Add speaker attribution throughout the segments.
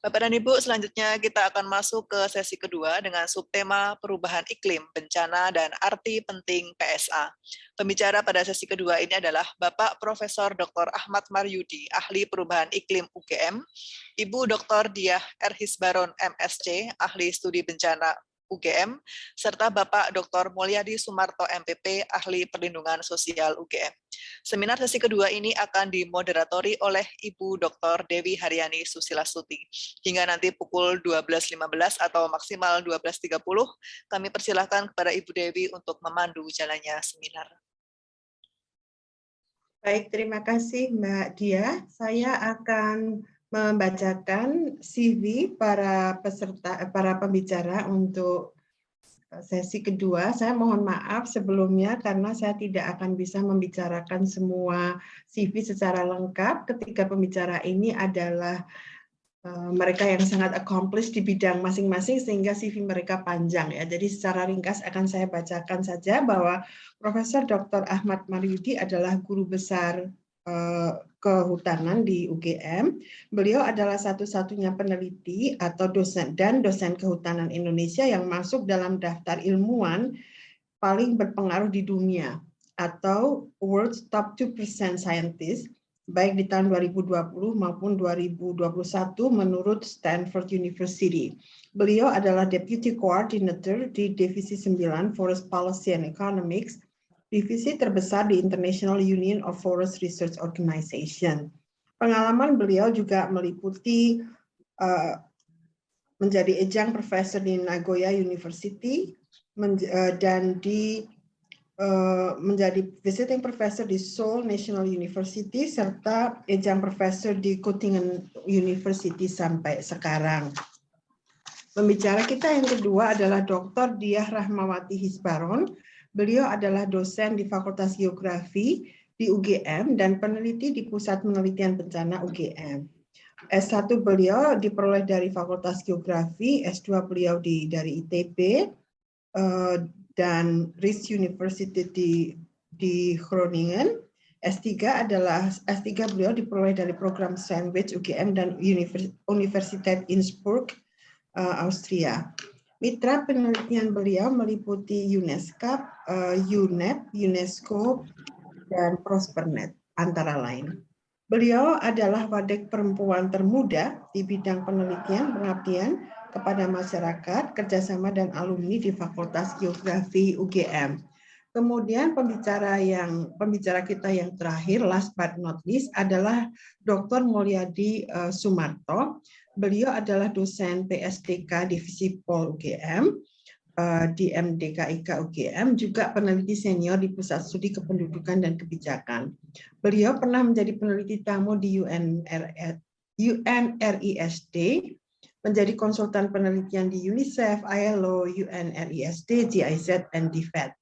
Speaker 1: Bapak dan Ibu, selanjutnya kita akan masuk ke sesi kedua dengan subtema perubahan iklim, bencana, dan arti penting PSA. Pembicara pada sesi kedua ini adalah Bapak Profesor Dr. Ahmad Maryudi, ahli perubahan iklim UGM, Ibu Dr. Diah R. Hisbaron, MSc, ahli studi bencana UGM, serta Bapak Dr. Mulyadi Sumarto, MPP, ahli perlindungan sosial UGM. Seminar sesi kedua ini akan dimoderatori oleh Ibu Dr. Dewi Haryani Susilastuti. Hingga nanti pukul 12.15 atau maksimal 12.30, kami persilahkan kepada Ibu Dewi untuk memandu jalannya seminar.
Speaker 2: Baik, terima kasih Mbak Dia. Saya akan membacakan CV para pembicara untuk sesi kedua. Saya mohon maaf sebelumnya karena saya tidak akan bisa membicarakan semua CV secara lengkap ketika pembicara ini adalah mereka yang sangat accomplished di bidang masing-masing sehingga CV mereka panjang ya. Jadi secara ringkas akan saya bacakan saja bahwa Profesor Dr. Ahmad Maryudi adalah guru besar kehutanan di UGM. Beliau adalah satu-satunya peneliti atau dosen kehutanan Indonesia yang masuk dalam daftar ilmuwan paling berpengaruh di dunia atau World's Top 2% Scientist baik di tahun 2020 maupun 2021 menurut Stanford University. Beliau adalah Deputy Coordinator di Divisi 9 Forest Policy and Economics, divisi terbesar di International Union of Forest Research Organization. Pengalaman beliau juga meliputi menjadi adjunct professor di Nagoya University dan menjadi visiting professor di Seoul National University serta adjunct professor di Göttingen University sampai sekarang. Pembicara kita yang kedua adalah Dr. Diah Rahmawati Hisbaron. Beliau adalah dosen di Fakultas Geografi di UGM dan peneliti di Pusat Penelitian Bencana UGM. S1 beliau diperoleh dari Fakultas Geografi, S2 beliau dari ITB, dan Rijks University di Groningen. S3 beliau diperoleh dari program Sandwich UGM dan Universiteit Innsbruck, Austria. Mitra penelitian beliau meliputi UNESCO, UNEP, UNESCO, dan Prospernet, antara lain. Beliau adalah wadek perempuan termuda di bidang penelitian pengabdian kepada masyarakat, kerjasama dan alumni di Fakultas Geografi UGM. Kemudian pembicara kita yang terakhir, last but not least, adalah Dr. Mulyadi Sumarto. Beliau adalah dosen PSDK Divisi Pol UGM di MDKIK UGM, juga peneliti senior di Pusat Studi Kependudukan dan Kebijakan. Beliau pernah menjadi peneliti tamu di UNRISD, menjadi konsultan penelitian di UNICEF, ILO, UNRISD, GIZ, dan DFAT.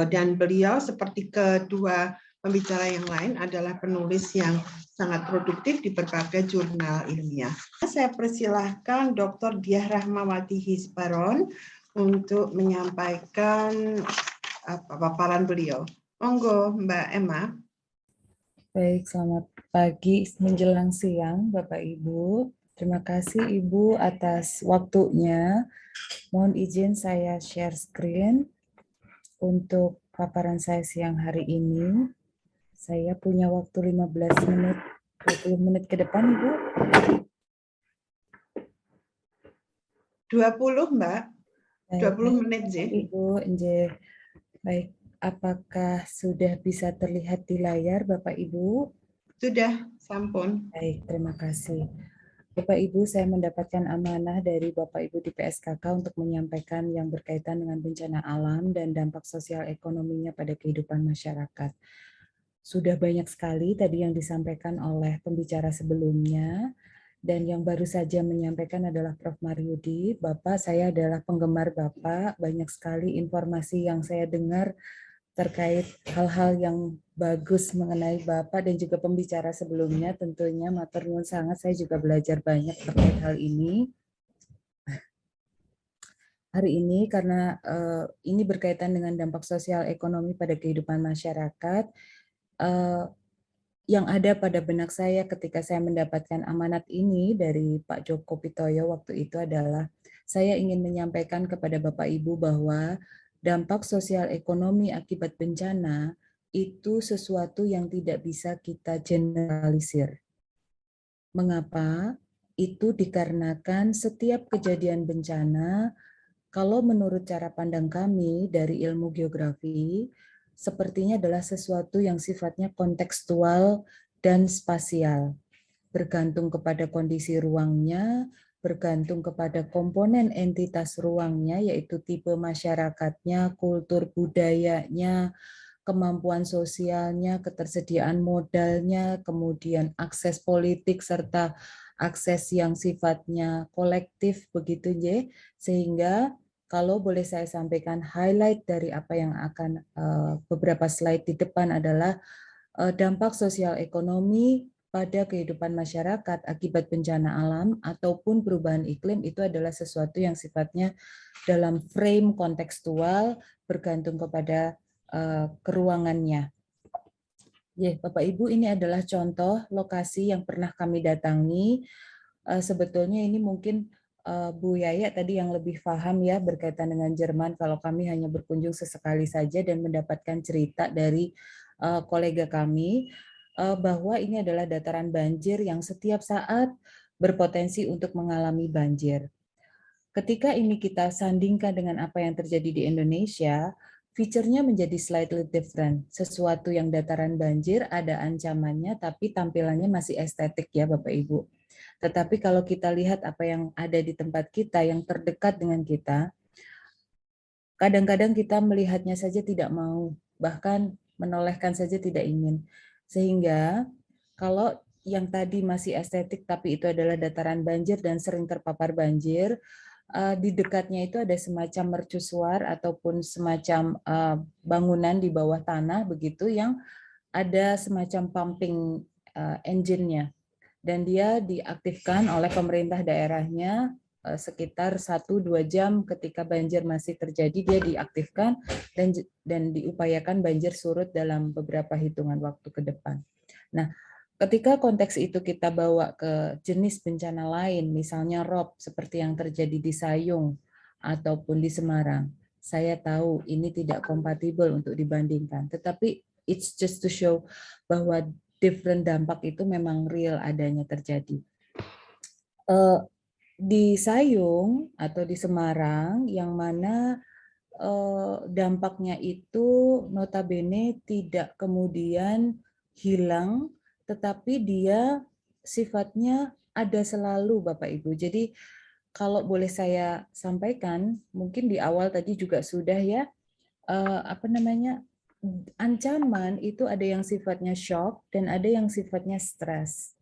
Speaker 2: Dan beliau seperti kedua pembicara yang lain adalah penulis yang sangat produktif di berbagai jurnal ilmiah. Saya persilahkan Dr. Diah Rahmawati Hisbaron untuk menyampaikan paparan beliau. Monggo Mbak Emma.
Speaker 3: Baik, selamat pagi menjelang siang Bapak Ibu. Terima kasih Ibu atas waktunya. Mohon izin saya share screen untuk paparan saya siang hari ini. Saya punya waktu 15 menit, 20 menit ke depan, Ibu.
Speaker 2: 20, Mbak. 20 menit,
Speaker 3: Ibu, Nje. Baik, apakah sudah bisa terlihat di layar, Bapak Ibu?
Speaker 2: Sudah, sampun.
Speaker 3: Baik, terima kasih. Bapak Ibu, saya mendapatkan amanah dari Bapak Ibu di PSKK untuk menyampaikan yang berkaitan dengan bencana alam dan dampak sosial ekonominya pada kehidupan masyarakat. Sudah banyak sekali tadi yang disampaikan oleh pembicara sebelumnya, dan yang baru saja menyampaikan adalah Prof. Maryudi. Bapak, saya adalah penggemar Bapak, banyak sekali informasi yang saya dengar terkait hal-hal yang bagus mengenai Bapak dan juga pembicara sebelumnya. Tentunya matur nuwun sangat, saya juga belajar banyak terkait hal ini. Hari ini karena ini berkaitan dengan dampak sosial ekonomi pada kehidupan masyarakat, yang ada pada benak saya ketika saya mendapatkan amanat ini dari Pak Joko Pitoyo waktu itu adalah saya ingin menyampaikan kepada Bapak Ibu bahwa dampak sosial ekonomi akibat bencana itu sesuatu yang tidak bisa kita generalisir. Mengapa? Itu dikarenakan setiap kejadian bencana, kalau menurut cara pandang kami dari ilmu geografi, sepertinya adalah sesuatu yang sifatnya kontekstual dan spasial, bergantung kepada kondisi ruangnya, bergantung kepada komponen entitas ruangnya, yaitu tipe masyarakatnya, kultur budayanya, kemampuan sosialnya, ketersediaan modalnya, kemudian akses politik, serta akses yang sifatnya kolektif, begitu, J. Sehingga kalau boleh saya sampaikan highlight dari apa yang akan beberapa slide di depan adalah dampak sosial ekonomi pada kehidupan masyarakat akibat bencana alam ataupun perubahan iklim itu adalah sesuatu yang sifatnya dalam frame kontekstual bergantung kepada keruangannya. Ya, Bapak Ibu, ini adalah contoh lokasi yang pernah kami datangi. Sebetulnya ini mungkin Bu Yaya tadi yang lebih paham ya berkaitan dengan Jerman, kalau kami hanya berkunjung sesekali saja dan mendapatkan cerita dari kolega kami bahwa ini adalah dataran banjir yang setiap saat berpotensi untuk mengalami banjir. Ketika ini kita sandingkan dengan apa yang terjadi di Indonesia, fiturnya menjadi slightly different. Sesuatu yang dataran banjir ada ancamannya, tapi tampilannya masih estetik ya Bapak Ibu. Tetapi kalau kita lihat apa yang ada di tempat kita, yang terdekat dengan kita, kadang-kadang kita melihatnya saja tidak mau, bahkan menolehkan saja tidak ingin. Sehingga kalau yang tadi masih estetik, tapi itu adalah dataran banjir dan sering terpapar banjir, di dekatnya itu ada semacam mercusuar ataupun semacam bangunan di bawah tanah begitu yang ada semacam pumping engine-nya, dan dia diaktifkan oleh pemerintah daerahnya sekitar 1-2 jam ketika banjir masih terjadi, dia diaktifkan dan diupayakan banjir surut dalam beberapa hitungan waktu ke depan. Nah, ketika konteks itu kita bawa ke jenis bencana lain, misalnya rob seperti yang terjadi di Sayung ataupun di Semarang, saya tahu ini tidak kompatibel untuk dibandingkan, tetapi it's just to show bahwa different dampak itu memang real adanya terjadi. Di Sayung atau di Semarang, yang mana dampaknya itu notabene tidak kemudian hilang, tetapi dia sifatnya ada selalu Bapak Ibu. Jadi kalau boleh saya sampaikan, mungkin di awal tadi juga sudah ya, ancaman itu ada yang sifatnya shock dan ada yang sifatnya stres.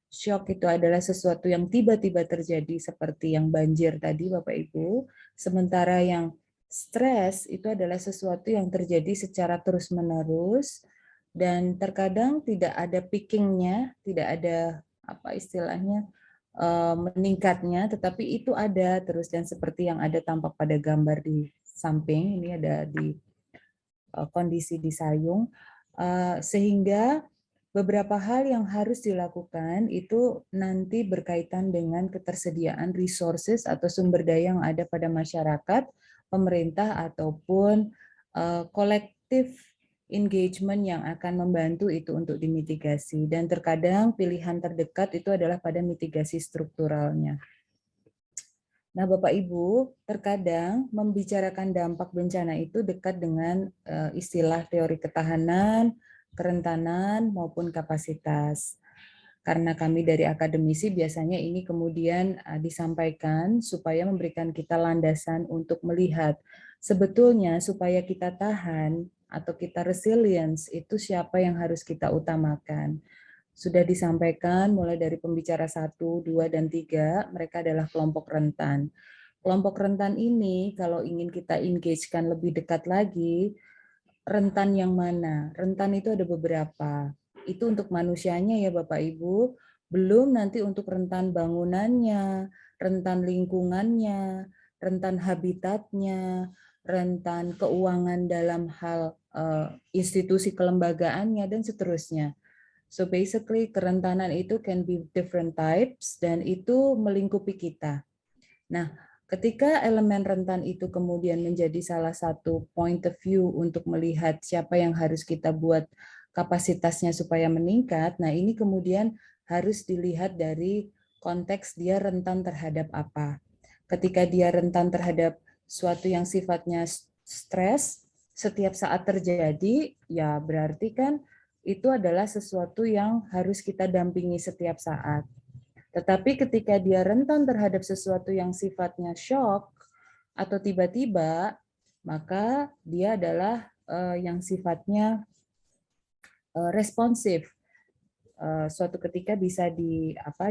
Speaker 3: Shock itu adalah sesuatu yang tiba-tiba terjadi seperti yang banjir tadi Bapak Ibu, sementara yang stres itu adalah sesuatu yang terjadi secara terus-menerus dan terkadang tidak ada peakingnya, tidak ada apa istilahnya meningkatnya, tetapi itu ada terus dan seperti yang ada tampak pada gambar di samping, ini ada di kondisi di Sayung, sehingga beberapa hal yang harus dilakukan itu nanti berkaitan dengan ketersediaan resources atau sumber daya yang ada pada masyarakat, pemerintah, ataupun kolektif engagement yang akan membantu itu untuk dimitigasi. Dan terkadang pilihan terdekat itu adalah pada mitigasi strukturalnya. Nah, Bapak Ibu, terkadang membicarakan dampak bencana itu dekat dengan istilah teori ketahanan, kerentanan, maupun kapasitas. Karena kami dari akademisi biasanya ini kemudian disampaikan supaya memberikan kita landasan untuk melihat sebetulnya supaya kita tahan atau kita resilience itu siapa yang harus kita utamakan. Sudah disampaikan mulai dari pembicara 1, 2, dan 3, mereka adalah kelompok rentan. Kelompok rentan ini kalau ingin kita engage-kan lebih dekat lagi, rentan yang mana? Rentan itu ada beberapa. Itu untuk manusianya ya Bapak Ibu, belum nanti untuk rentan bangunannya, rentan lingkungannya, rentan habitatnya, rentan keuangan dalam hal institusi kelembagaannya, dan seterusnya. So basically kerentanan itu can be different types dan itu melingkupi kita. Nah, ketika elemen rentan itu kemudian menjadi salah satu point of view untuk melihat siapa yang harus kita buat kapasitasnya supaya meningkat, nah ini kemudian harus dilihat dari konteks dia rentan terhadap apa. Ketika dia rentan terhadap suatu yang sifatnya stres, setiap saat terjadi, ya berarti kan itu adalah sesuatu yang harus kita dampingi setiap saat. Tetapi ketika dia rentan terhadap sesuatu yang sifatnya shock atau tiba-tiba, maka dia adalah yang sifatnya responsif. Suatu ketika bisa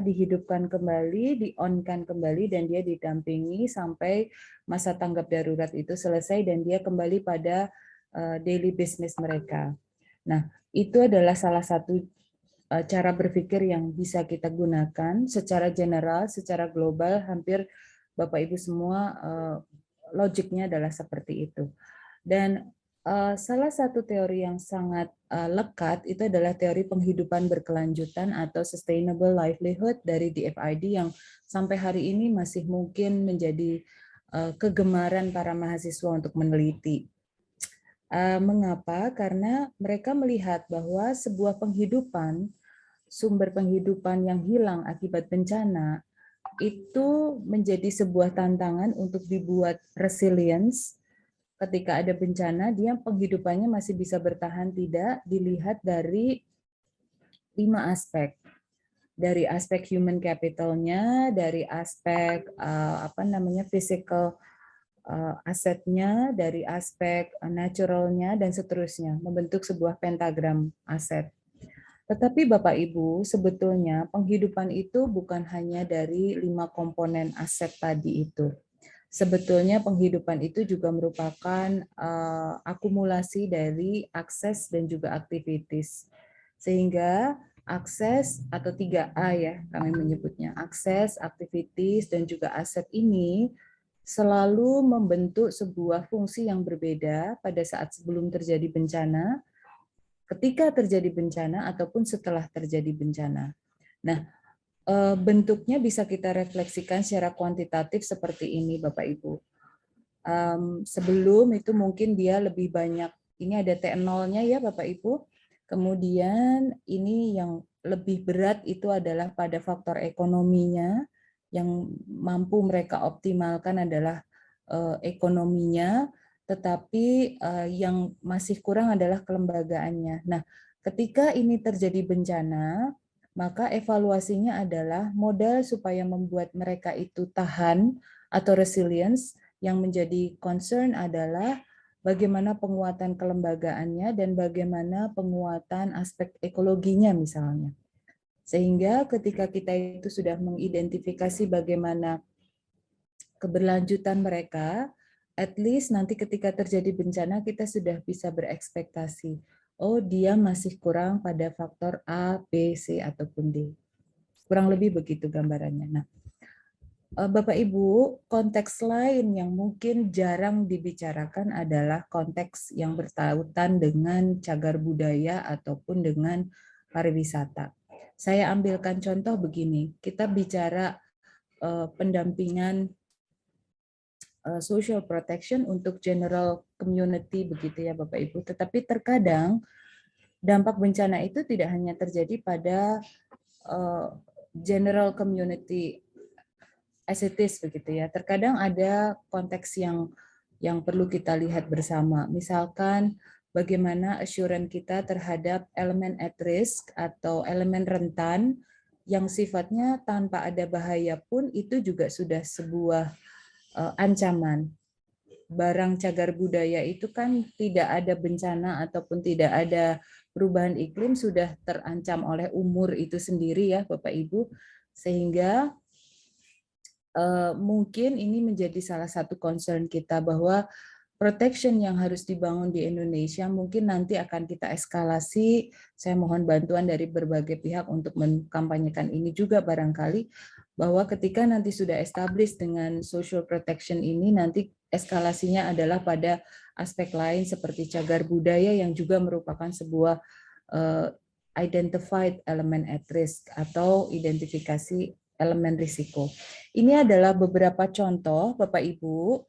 Speaker 3: dihidupkan kembali, di-on-kan kembali, dan dia didampingi sampai masa tanggap darurat itu selesai dan dia kembali pada daily business mereka. Nah, itu adalah salah satu cara berpikir yang bisa kita gunakan secara general, secara global, hampir Bapak Ibu semua logiknya adalah seperti itu. Dan salah satu teori yang sangat lekat itu adalah teori penghidupan berkelanjutan atau sustainable livelihood dari DFID yang sampai hari ini masih mungkin menjadi kegemaran para mahasiswa untuk meneliti. Mengapa? Karena mereka melihat bahwa sebuah penghidupan, sumber penghidupan yang hilang akibat bencana, itu menjadi sebuah tantangan untuk dibuat resilience. Ketika ada bencana, dia penghidupannya masih bisa bertahan tidak, dilihat dari 5 aspek. Dari aspek human capital-nya, dari aspek physical asetnya, dari aspek naturalnya, dan seterusnya, membentuk sebuah pentagram aset. Tetapi Bapak Ibu, sebetulnya penghidupan itu bukan hanya dari 5 komponen aset tadi itu. Sebetulnya penghidupan itu juga merupakan akumulasi dari akses dan juga aktivitas. Sehingga akses atau 3A ya kami menyebutnya, akses, aktivitas, dan juga aset ini selalu membentuk sebuah fungsi yang berbeda pada saat sebelum terjadi bencana, ketika terjadi bencana, ataupun setelah terjadi bencana. Nah, bentuknya bisa kita refleksikan secara kuantitatif seperti ini, Bapak Ibu. Sebelum itu mungkin dia lebih banyak, ini ada T0-nya ya Bapak Ibu, kemudian ini yang lebih berat itu adalah pada faktor ekonominya, yang mampu mereka optimalkan adalah ekonominya, tetapi yang masih kurang adalah kelembagaannya. Nah, ketika ini terjadi bencana, maka evaluasinya adalah modal supaya membuat mereka itu tahan atau resilience. Yang menjadi concern adalah bagaimana penguatan kelembagaannya dan bagaimana penguatan aspek ekologinya misalnya. Sehingga ketika kita itu sudah mengidentifikasi bagaimana keberlanjutan mereka, at least nanti ketika terjadi bencana kita sudah bisa berekspektasi, oh dia masih kurang pada faktor A, B, C, ataupun D. Kurang lebih begitu gambarannya. Nah, Bapak Ibu, konteks lain yang mungkin jarang dibicarakan adalah konteks yang bertautan dengan cagar budaya ataupun dengan pariwisata. Saya ambilkan contoh begini, kita bicara pendampingan social protection untuk general community begitu ya Bapak Ibu, tetapi terkadang dampak bencana itu tidak hanya terjadi pada general community as it is begitu ya. Terkadang ada konteks yang perlu kita lihat bersama. Misalkan bagaimana assurance kita terhadap elemen at risk atau elemen rentan yang sifatnya tanpa ada bahaya pun itu juga sudah sebuah ancaman. Barang cagar budaya itu kan tidak ada bencana ataupun tidak ada perubahan iklim sudah terancam oleh umur itu sendiri ya Bapak Ibu, sehingga mungkin ini menjadi salah satu concern kita bahwa protection yang harus dibangun di Indonesia mungkin nanti akan kita eskalasi. Saya mohon bantuan dari berbagai pihak untuk mengkampanyekan ini juga barangkali, bahwa ketika nanti sudah established dengan social protection ini, nanti eskalasinya adalah pada aspek lain seperti cagar budaya yang juga merupakan sebuah identified element at risk atau identifikasi elemen risiko. Ini adalah beberapa contoh, Bapak Ibu,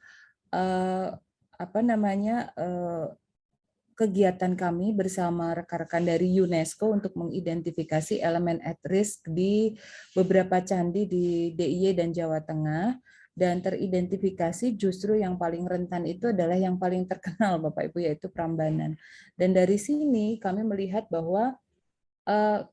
Speaker 3: kegiatan kami bersama rekan-rekan dari UNESCO untuk mengidentifikasi elemen at risk di beberapa candi di DIY dan Jawa Tengah. Dan teridentifikasi justru yang paling rentan itu adalah yang paling terkenal, Bapak Ibu, yaitu Prambanan. Dan dari sini kami melihat bahwa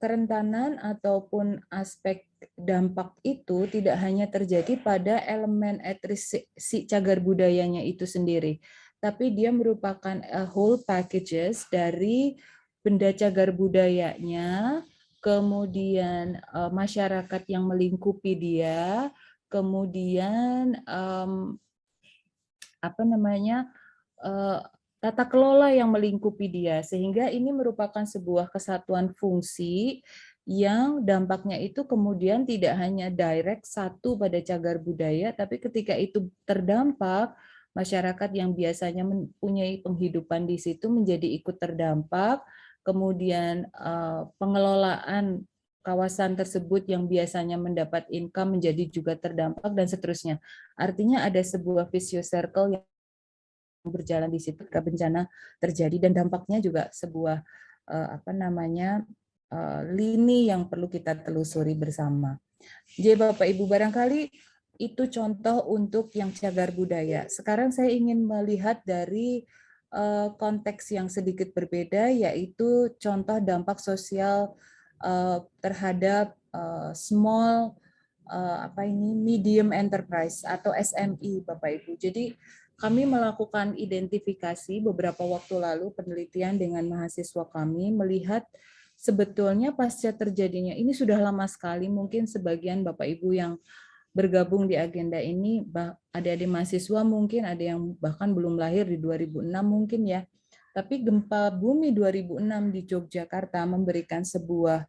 Speaker 3: kerentanan ataupun aspek dampak itu tidak hanya terjadi pada elemen at risk si cagar budayanya itu sendiri, tapi dia merupakan whole packages dari benda cagar budayanya, kemudian masyarakat yang melingkupi dia, kemudian tata kelola yang melingkupi dia, sehingga ini merupakan sebuah kesatuan fungsi yang dampaknya itu kemudian tidak hanya direct satu pada cagar budaya, tapi ketika itu terdampak, masyarakat yang biasanya mempunyai penghidupan di situ menjadi ikut terdampak, kemudian pengelolaan kawasan tersebut yang biasanya mendapat income menjadi juga terdampak, dan seterusnya. Artinya ada sebuah vicious circle yang berjalan di situ ketika bencana terjadi, dan dampaknya juga sebuah lini yang perlu kita telusuri bersama. Jadi Bapak Ibu, barangkali itu contoh untuk yang cagar budaya. Sekarang saya ingin melihat dari konteks yang sedikit berbeda, yaitu contoh dampak sosial terhadap small medium enterprise atau SME, Bapak Ibu. Jadi kami melakukan identifikasi beberapa waktu lalu, penelitian dengan mahasiswa kami, melihat sebetulnya pasca terjadinya, ini sudah lama sekali, mungkin sebagian Bapak Ibu yang bergabung di agenda ini, adik-adik mahasiswa mungkin ada yang bahkan belum lahir di 2006 mungkin ya, tapi gempa bumi 2006 di Yogyakarta memberikan sebuah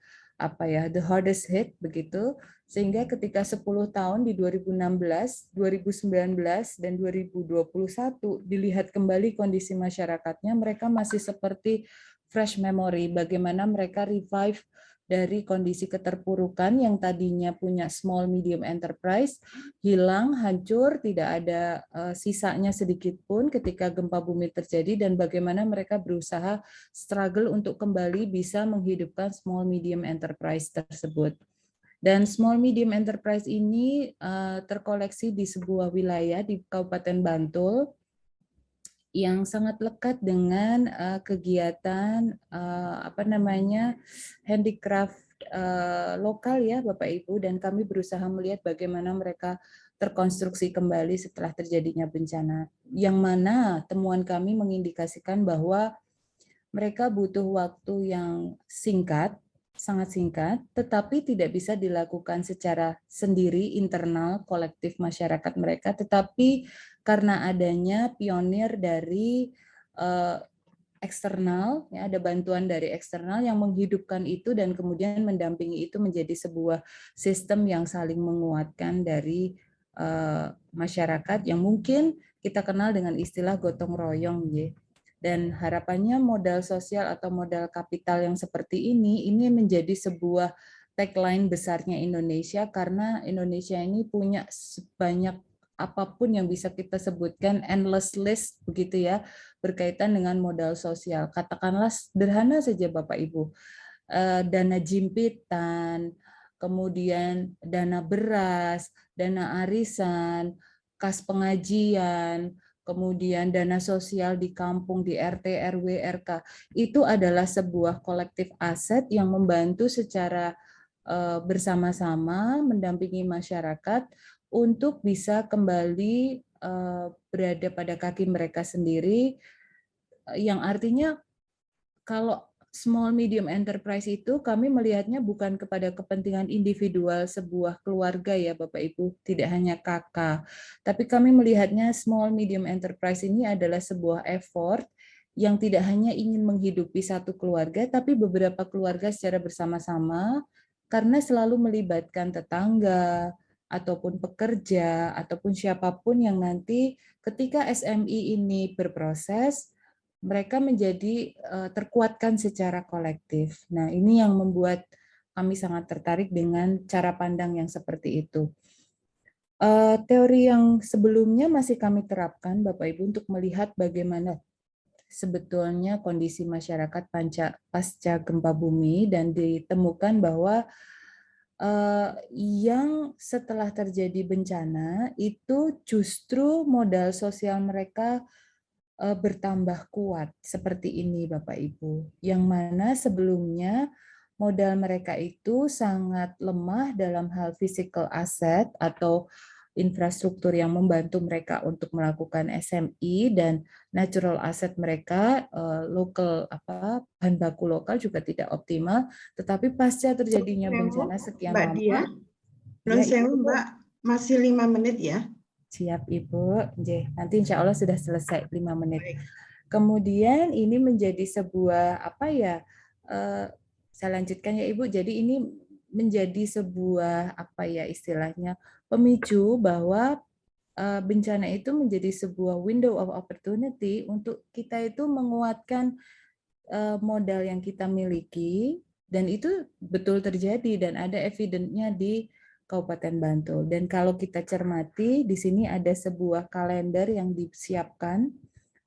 Speaker 3: the hardest hit begitu, sehingga ketika 10 tahun di 2016, 2019 dan 2021 dilihat kembali kondisi masyarakatnya, mereka masih seperti fresh memory, bagaimana mereka revive dari kondisi keterpurukan yang tadinya punya small medium enterprise, hilang, hancur, tidak ada sisanya sedikit pun ketika gempa bumi terjadi, dan bagaimana mereka berusaha struggle untuk kembali bisa menghidupkan small medium enterprise tersebut. Dan small medium enterprise ini terkoleksi di sebuah wilayah di Kabupaten Bantul yang sangat lekat dengan kegiatan handicraft lokal ya Bapak Ibu, dan kami berusaha melihat bagaimana mereka terkonstruksi kembali setelah terjadinya bencana, yang mana temuan kami mengindikasikan bahwa mereka butuh waktu yang singkat, sangat singkat, tetapi tidak bisa dilakukan secara sendiri, internal, kolektif masyarakat mereka, tetapi karena adanya pionir dari eksternal, ya, ada bantuan dari eksternal yang menghidupkan itu dan kemudian mendampingi itu menjadi sebuah sistem yang saling menguatkan dari masyarakat yang mungkin kita kenal dengan istilah gotong royong, ya. Dan harapannya modal sosial atau modal kapital yang seperti ini menjadi sebuah tagline besarnya Indonesia, karena Indonesia ini punya sebanyak apapun yang bisa kita sebutkan endless list begitu ya, berkaitan dengan modal sosial. Katakanlah sederhana saja Bapak Ibu, dana jimpitan, kemudian dana beras, dana arisan, kas pengajian, kemudian dana sosial di kampung, di RT, RW, RK, itu adalah sebuah kolektif aset yang membantu secara bersama-sama mendampingi masyarakat untuk bisa kembali berada pada kaki mereka sendiri, yang artinya kalau small medium enterprise itu kami melihatnya bukan kepada kepentingan individual sebuah keluarga ya Bapak Ibu, tidak hanya kakak, tapi kami melihatnya small medium enterprise ini adalah sebuah effort yang tidak hanya ingin menghidupi satu keluarga, tapi beberapa keluarga secara bersama-sama, karena selalu melibatkan tetangga, ataupun pekerja, ataupun siapapun yang nanti ketika SMI ini berproses, mereka menjadi terkuatkan secara kolektif. Nah, ini yang membuat kami sangat tertarik dengan cara pandang yang seperti itu. Teori yang sebelumnya masih kami terapkan, Bapak Ibu, untuk melihat bagaimana sebetulnya kondisi masyarakat pasca gempa bumi, dan ditemukan bahwa yang setelah terjadi bencana itu justru modal sosial mereka bertambah kuat seperti ini, Bapak Ibu, yang mana sebelumnya modal mereka itu sangat lemah dalam hal physical asset atau infrastruktur yang membantu mereka untuk melakukan SMI, dan natural asset mereka lokal bahan baku lokal juga tidak optimal. Tetapi pasca terjadinya bencana sekian
Speaker 2: Mbak
Speaker 3: lama,
Speaker 2: Dia, Mbak, masih 5 menit ya.
Speaker 3: Siap Ibu, nanti insya Allah sudah selesai 5 menit. Kemudian ini menjadi sebuah saya lanjutkan ya Ibu. Jadi ini menjadi sebuah istilahnya pemicu bahwa bencana itu menjadi sebuah window of opportunity untuk kita itu menguatkan modal yang kita miliki, dan itu betul terjadi dan ada evidence-nya di Kabupaten Bantul. Dan kalau kita cermati, di sini ada sebuah kalender yang disiapkan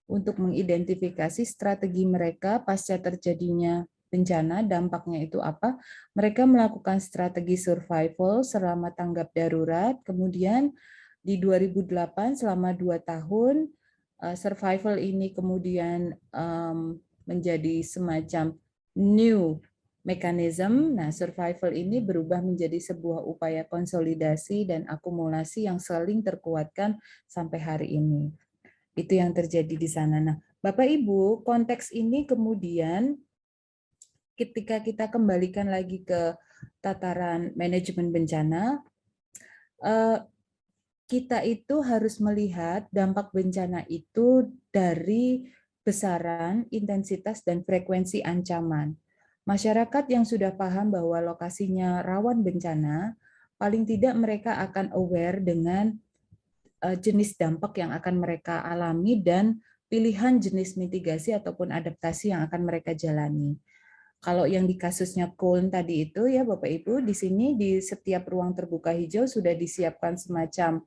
Speaker 3: untuk mengidentifikasi strategi mereka pasca terjadinya bencana, dampaknya itu apa. Mereka melakukan strategi survival selama tanggap darurat, kemudian di 2008 selama 2 tahun, survival ini kemudian menjadi semacam new mechanism. Nah, survival ini berubah menjadi sebuah upaya konsolidasi dan akumulasi yang saling terkuatkan sampai hari ini. Itu yang terjadi di sana. Nah, Bapak Ibu, konteks ini kemudian ketika kita kembalikan lagi ke tataran manajemen bencana, kita itu harus melihat dampak bencana itu dari besaran, intensitas, dan frekuensi ancaman. Masyarakat yang sudah paham bahwa lokasinya rawan bencana, paling tidak mereka akan aware dengan jenis dampak yang akan mereka alami dan pilihan jenis mitigasi ataupun adaptasi yang akan mereka jalani. Kalau yang di kasusnya Kuln tadi itu ya Bapak Ibu, di sini di setiap ruang terbuka hijau sudah disiapkan semacam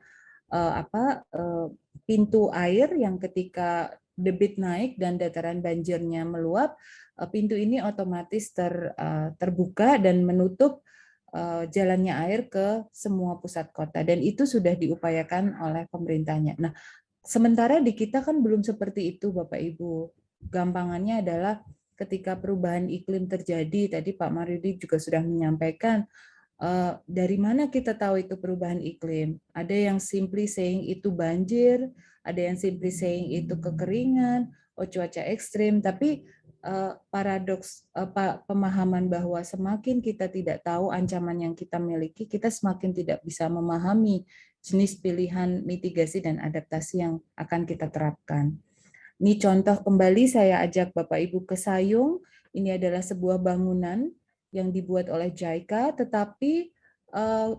Speaker 3: pintu air yang ketika debit naik dan dataran banjirnya meluap, pintu ini otomatis terbuka dan menutup jalannya air ke semua pusat kota, dan itu sudah diupayakan oleh pemerintahnya. Nah, sementara di kita kan belum seperti itu Bapak Ibu. Gampangannya adalah ketika perubahan iklim terjadi, tadi Pak Maryudi juga sudah menyampaikan, dari mana kita tahu itu perubahan iklim? Ada yang simply saying itu banjir, ada yang simply saying itu kekeringan, cuaca ekstrim, tapi paradoks pemahaman bahwa semakin kita tidak tahu ancaman yang kita miliki, kita semakin tidak bisa memahami jenis pilihan mitigasi dan adaptasi yang akan kita terapkan. Ini contoh kembali saya ajak Bapak Ibu ke Sayung. Ini adalah sebuah bangunan yang dibuat oleh JICA, tetapi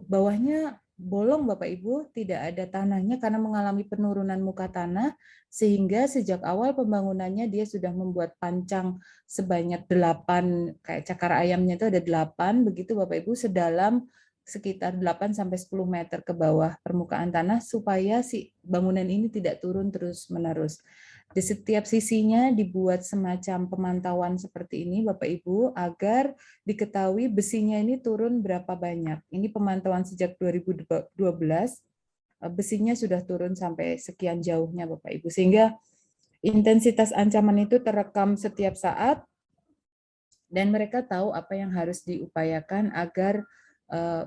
Speaker 3: bawahnya bolong Bapak Ibu, tidak ada tanahnya karena mengalami penurunan muka tanah, sehingga sejak awal pembangunannya dia sudah membuat pancang sebanyak 8, kayak cakar ayamnya itu ada 8, begitu Bapak Ibu, sedalam sekitar 8 sampai 10 meter ke bawah permukaan tanah supaya si bangunan ini tidak turun terus-menerus. Di setiap sisinya dibuat semacam pemantauan seperti ini Bapak Ibu agar diketahui besinya ini turun berapa banyak. Ini pemantauan sejak 2012, besinya sudah turun sampai sekian jauhnya Bapak Ibu. Sehingga intensitas ancaman itu terekam setiap saat dan mereka tahu apa yang harus diupayakan agar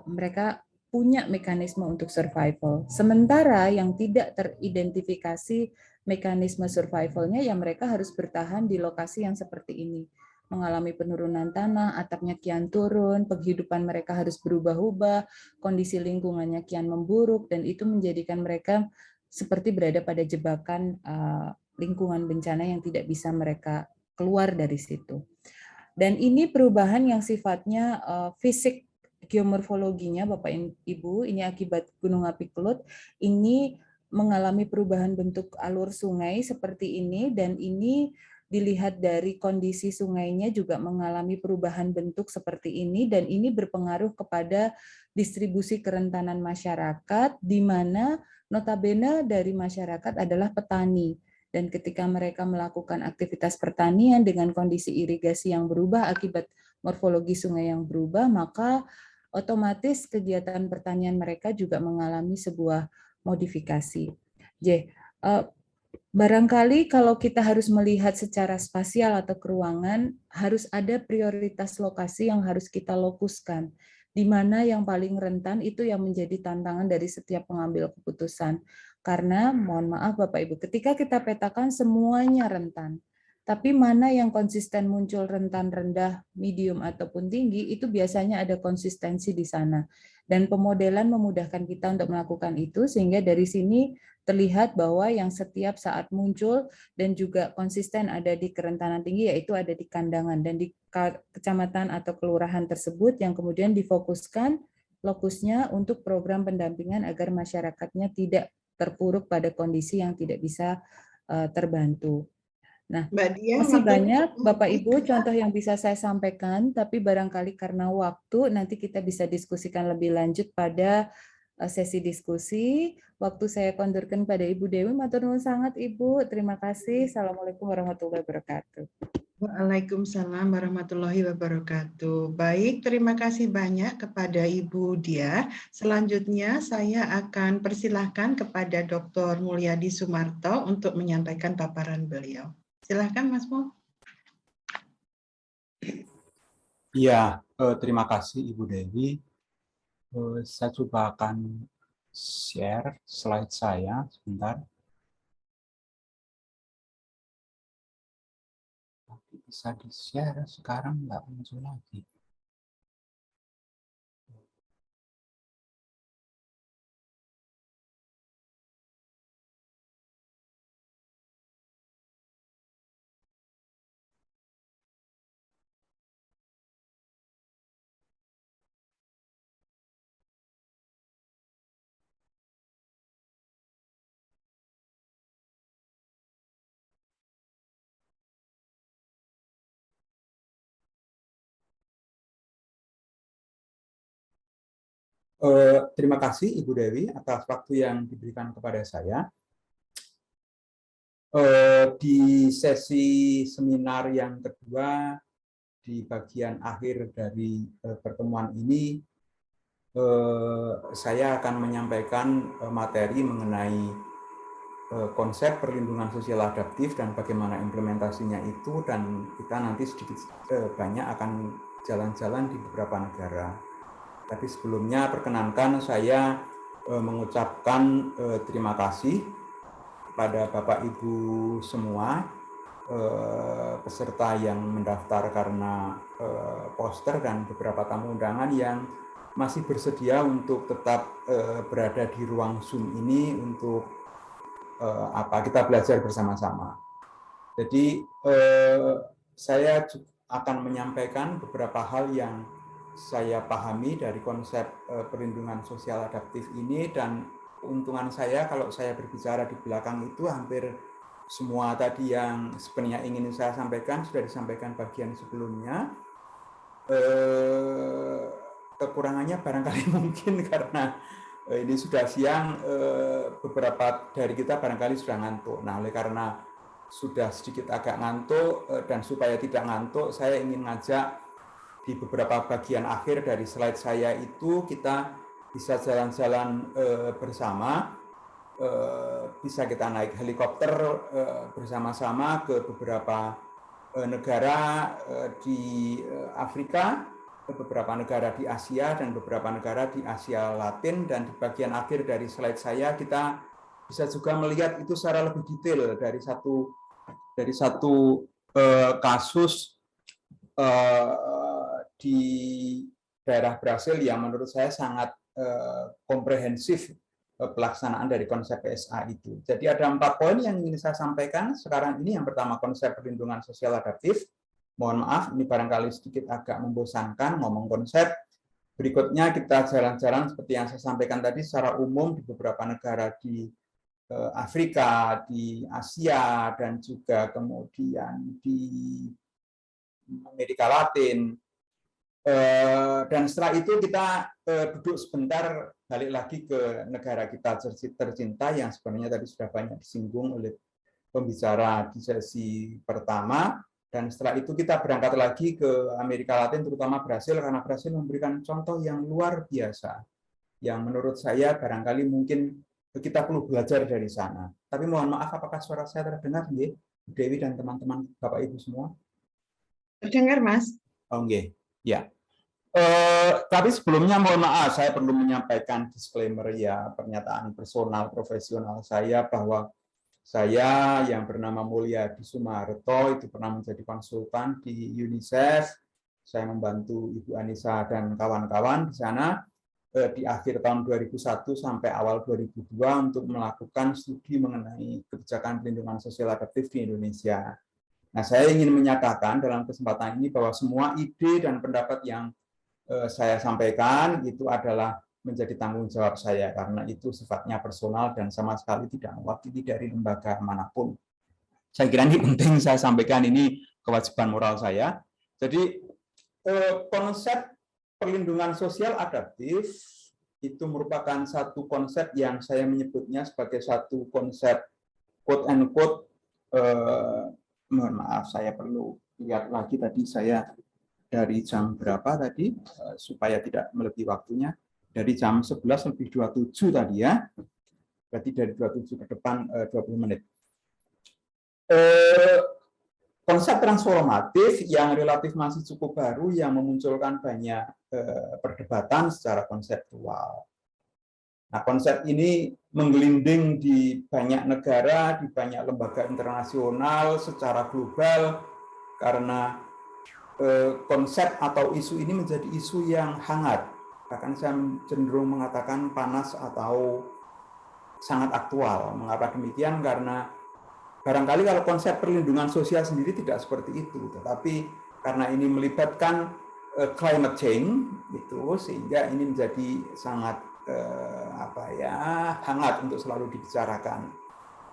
Speaker 3: mereka punya mekanisme untuk survival. Sementara yang tidak teridentifikasi mekanisme survivalnya, ya mereka harus bertahan di lokasi yang seperti ini. Mengalami penurunan tanah, atapnya kian turun, penghidupan mereka harus berubah-ubah, kondisi lingkungannya kian memburuk, dan itu menjadikan mereka seperti berada pada jebakan lingkungan bencana yang tidak bisa mereka keluar dari situ. Dan ini perubahan yang sifatnya fisik geomorfologinya Bapak Ibu, ini akibat Gunung Api Kelut, ini mengalami perubahan bentuk alur sungai seperti ini, dan ini dilihat dari kondisi sungainya juga mengalami perubahan bentuk seperti ini, dan ini berpengaruh kepada distribusi kerentanan masyarakat, di mana notabene dari masyarakat adalah petani. Dan ketika mereka melakukan aktivitas pertanian dengan kondisi irigasi yang berubah akibat morfologi sungai yang berubah, maka otomatis kegiatan pertanian mereka juga mengalami sebuah modifikasi. Barangkali kalau kita harus melihat secara spasial atau keruangan, harus ada prioritas lokasi yang harus kita lokuskan, di mana yang paling rentan itu yang menjadi tantangan dari setiap pengambil keputusan. Karena, mohon maaf Bapak Ibu, ketika kita petakan semuanya rentan, tapi mana yang konsisten muncul rentan rendah, medium, ataupun tinggi, itu biasanya ada konsistensi di sana. Dan pemodelan memudahkan kita untuk melakukan itu, sehingga dari sini terlihat bahwa yang setiap saat muncul dan juga konsisten ada di kerentanan tinggi, yaitu ada di kandangan dan di kecamatan atau kelurahan tersebut yang kemudian difokuskan lokusnya untuk program pendampingan agar masyarakatnya tidak terpuruk pada kondisi yang tidak bisa terbantu. Nah,
Speaker 2: Mbak Dia,
Speaker 3: masih
Speaker 2: waktu
Speaker 3: banyak Bapak Ibu contoh yang bisa saya sampaikan, tapi barangkali karena waktu nanti kita bisa diskusikan lebih lanjut pada sesi diskusi. Waktu saya kondurkan pada Ibu Dewi, matur nuwun sangat Ibu. Terima kasih. Assalamualaikum warahmatullahi wabarakatuh.
Speaker 2: Waalaikumsalam warahmatullahi wabarakatuh. Baik, terima kasih banyak kepada Ibu Dia. Selanjutnya saya akan persilahkan kepada Dr. Mulyadi Sumarto untuk menyampaikan paparan beliau. Silakan Mas Mo.
Speaker 4: Iya, terima kasih Ibu Dewi. Saya coba akan share slide saya sebentar. Tapi bisa di-share, sekarang nggak muncul lagi. Terima kasih Ibu Dewi atas waktu yang diberikan kepada saya. Di sesi seminar yang kedua, di bagian akhir dari pertemuan ini, saya akan menyampaikan materi mengenai konsep perlindungan sosial adaptif dan bagaimana implementasinya itu, dan kita nanti sedikit banyak akan jalan-jalan di beberapa negara. Tapi sebelumnya perkenankan saya mengucapkan terima kasih kepada Bapak Ibu semua peserta yang mendaftar karena poster dan beberapa tamu undangan yang masih bersedia untuk tetap berada di ruang Zoom ini untuk kita belajar bersama-sama. Jadi saya akan menyampaikan beberapa hal yang saya pahami dari konsep perlindungan sosial adaptif ini, dan keuntungan saya kalau saya berbicara di belakang itu hampir semua tadi yang sebenarnya ingin saya sampaikan sudah disampaikan bagian sebelumnya. Kekurangannya barangkali mungkin karena ini sudah siang, beberapa dari kita barangkali sudah ngantuk. Nah, oleh karena sudah sedikit agak ngantuk dan supaya tidak ngantuk, saya ingin ngajak di beberapa bagian akhir dari slide saya itu kita bisa jalan-jalan bersama, bisa kita naik helikopter bersama-sama ke beberapa negara di Afrika, beberapa negara di Asia, dan beberapa negara di Asia Latin. Dan di bagian akhir dari slide saya kita bisa juga melihat itu secara lebih detail dari satu kasus di daerah Brasil yang menurut saya sangat komprehensif pelaksanaan dari konsep PSA itu. Jadi ada 4 poin yang ingin saya sampaikan sekarang ini. Yang pertama, konsep perlindungan sosial adaptif. Mohon maaf, ini barangkali sedikit agak membosankan ngomong konsep. Berikutnya kita jalan-jalan seperti yang saya sampaikan tadi secara umum di beberapa negara di Afrika, di Asia, dan juga kemudian di Amerika Latin. Dan setelah itu kita duduk sebentar, balik lagi ke negara kita tercinta yang sebenarnya tadi sudah banyak disinggung oleh pembicara di sesi pertama. Dan setelah itu kita berangkat lagi ke Amerika Latin, terutama Brasil, karena Brasil memberikan contoh yang luar biasa, yang menurut saya barangkali mungkin kita perlu belajar dari sana. Tapi mohon maaf, apakah suara saya terdengar, Bu Dewi dan teman-teman Bapak Ibu semua?
Speaker 2: Terdengar, Mas.
Speaker 4: Oh, nggih. Ya. Tapi sebelumnya mohon maaf, saya perlu menyampaikan disclaimer ya, pernyataan personal profesional saya bahwa saya yang bernama Mulyadi Sumarto itu pernah menjadi konsultan di UNICEF. Saya membantu Ibu Anissa dan kawan-kawan di sana di akhir tahun 2001 sampai awal 2002 untuk melakukan studi mengenai kebijakan perlindungan sosial adaptif di Indonesia. Nah, saya ingin menyatakan dalam kesempatan ini bahwa semua ide dan pendapat yang saya sampaikan itu adalah menjadi tanggung jawab saya, karena itu sifatnya personal dan sama sekali tidak mewakili dari lembaga manapun. Saya kira ini penting saya sampaikan, ini kewajiban moral saya. Jadi konsep perlindungan sosial adaptif itu merupakan satu konsep yang saya menyebutnya sebagai satu konsep quote and quote, mohon maaf saya perlu lihat lagi tadi saya dari jam berapa tadi supaya tidak melebihi waktunya, dari jam 11:27 tadi ya, berarti dari 27 ke depan 20 menit. Konsep transformatif yang relatif masih cukup baru yang memunculkan banyak perdebatan secara konseptual. Nah, konsep ini menggelinding di banyak negara, di banyak lembaga internasional secara global, karena konsep atau isu ini menjadi isu yang hangat. Bahkan saya cenderung mengatakan panas atau sangat aktual. Mengapa demikian? Karena barangkali kalau konsep perlindungan sosial sendiri tidak seperti itu, tetapi karena ini melibatkan climate change, itu sehingga ini menjadi sangat hangat untuk selalu dibicarakan.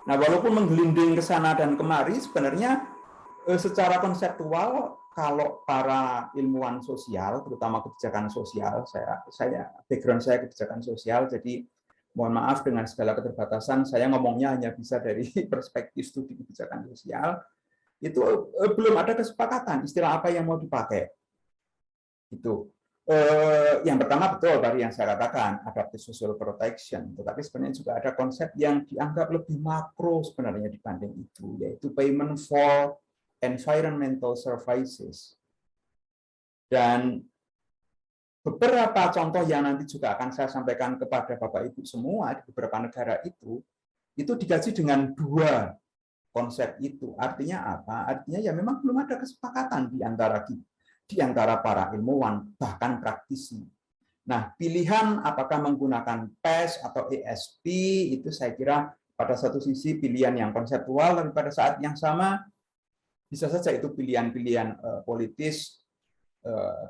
Speaker 4: Nah, walaupun menggelinding ke sana dan kemari, sebenarnya secara konseptual, kalau para ilmuwan sosial, terutama kebijakan sosial, background saya kebijakan sosial, jadi mohon maaf dengan segala keterbatasan, saya ngomongnya hanya bisa dari perspektif studi kebijakan sosial, itu belum ada kesepakatan istilah apa yang mau dipakai. Itu. Yang pertama betul tadi yang saya katakan, adaptive social protection, tetapi sebenarnya juga ada konsep yang dianggap lebih makro sebenarnya dibanding itu, yaitu payment for environmental services. Dan beberapa contoh yang nanti juga akan saya sampaikan kepada Bapak Ibu semua di beberapa negara itu dikaji dengan dua konsep itu. Artinya apa? Artinya ya memang belum ada kesepakatan di antara para ilmuwan, bahkan praktisi. Nah, pilihan apakah menggunakan PES atau ESP itu saya kira pada satu sisi pilihan yang konseptual, tapi pada saat yang sama bisa saja itu pilihan-pilihan politis,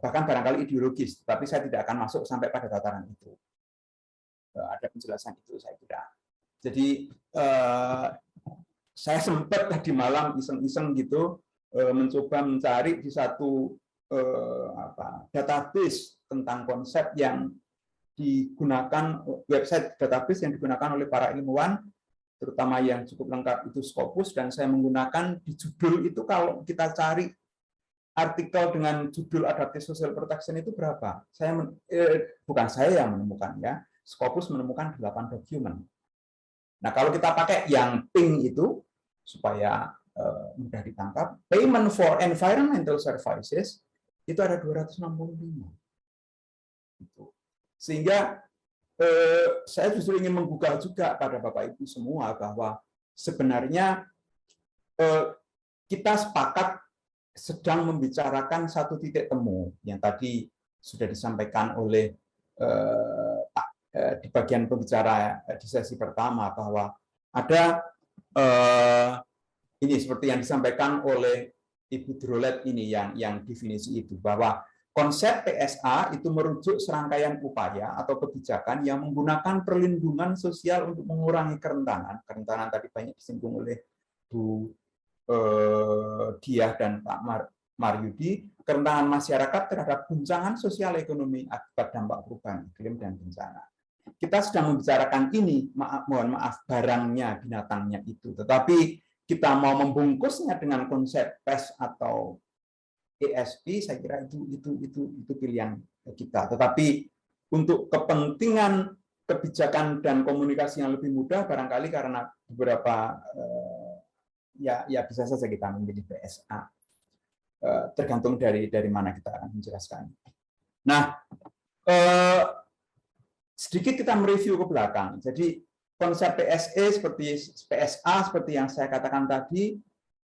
Speaker 4: bahkan barangkali ideologis, tapi saya tidak akan masuk sampai pada tataran itu. Ada penjelasan itu saya kira. Jadi saya sempat tadi malam iseng-iseng gitu mencoba mencari di satu database tentang konsep yang digunakan, website database yang digunakan oleh para ilmuwan, terutama yang cukup lengkap itu Scopus, dan saya menggunakan di judul itu, kalau kita cari artikel dengan judul Adaptive Social Protection itu berapa? Bukan saya yang menemukan ya, Scopus menemukan 8 dokumen. Nah, kalau kita pakai yang pink itu supaya mudah ditangkap, payment for environmental services itu ada 265. Sehingga saya justru ingin menggugah juga pada Bapak Ibu semua bahwa sebenarnya kita sepakat sedang membicarakan satu titik temu yang tadi sudah disampaikan oleh di bagian pembicara di sesi pertama, bahwa ada ini seperti yang disampaikan oleh Ibu Drolet ini yang definisi itu, bahwa konsep PSA itu merujuk serangkaian upaya atau kebijakan yang menggunakan perlindungan sosial untuk mengurangi kerentanan. Kerentanan tadi banyak disinggung oleh Bu Diah dan Pak Maryudi, kerentanan masyarakat terhadap guncangan sosial ekonomi akibat dampak perubahan iklim dan bencana. Kita sedang membicarakan ini, mohon maaf, barangnya, binatangnya itu. Tetapi kita mau membungkusnya dengan konsep PES atau ESP, saya kira itu pilihan kita. Tetapi untuk kepentingan kebijakan dan komunikasi yang lebih mudah, barangkali karena beberapa ya bisa saja kita memilih PSA. Tergantung dari mana kita akan menjelaskan. Nah, sedikit kita mereview ke belakang. Jadi konsep PSE PSA seperti yang saya katakan tadi,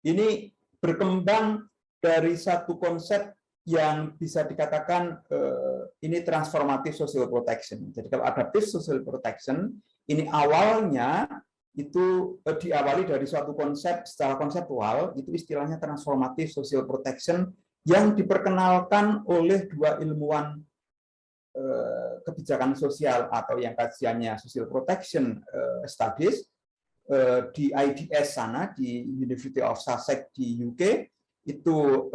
Speaker 4: ini berkembang dari satu konsep yang bisa dikatakan ini transformative social protection. Jadi kalau adaptive social protection ini awalnya itu diawali dari suatu konsep secara konseptual, itu istilahnya transformative social protection yang diperkenalkan oleh dua ilmuwan kebijakan sosial atau yang kajiannya social protection studies di IDS sana di University of Sussex di UK, itu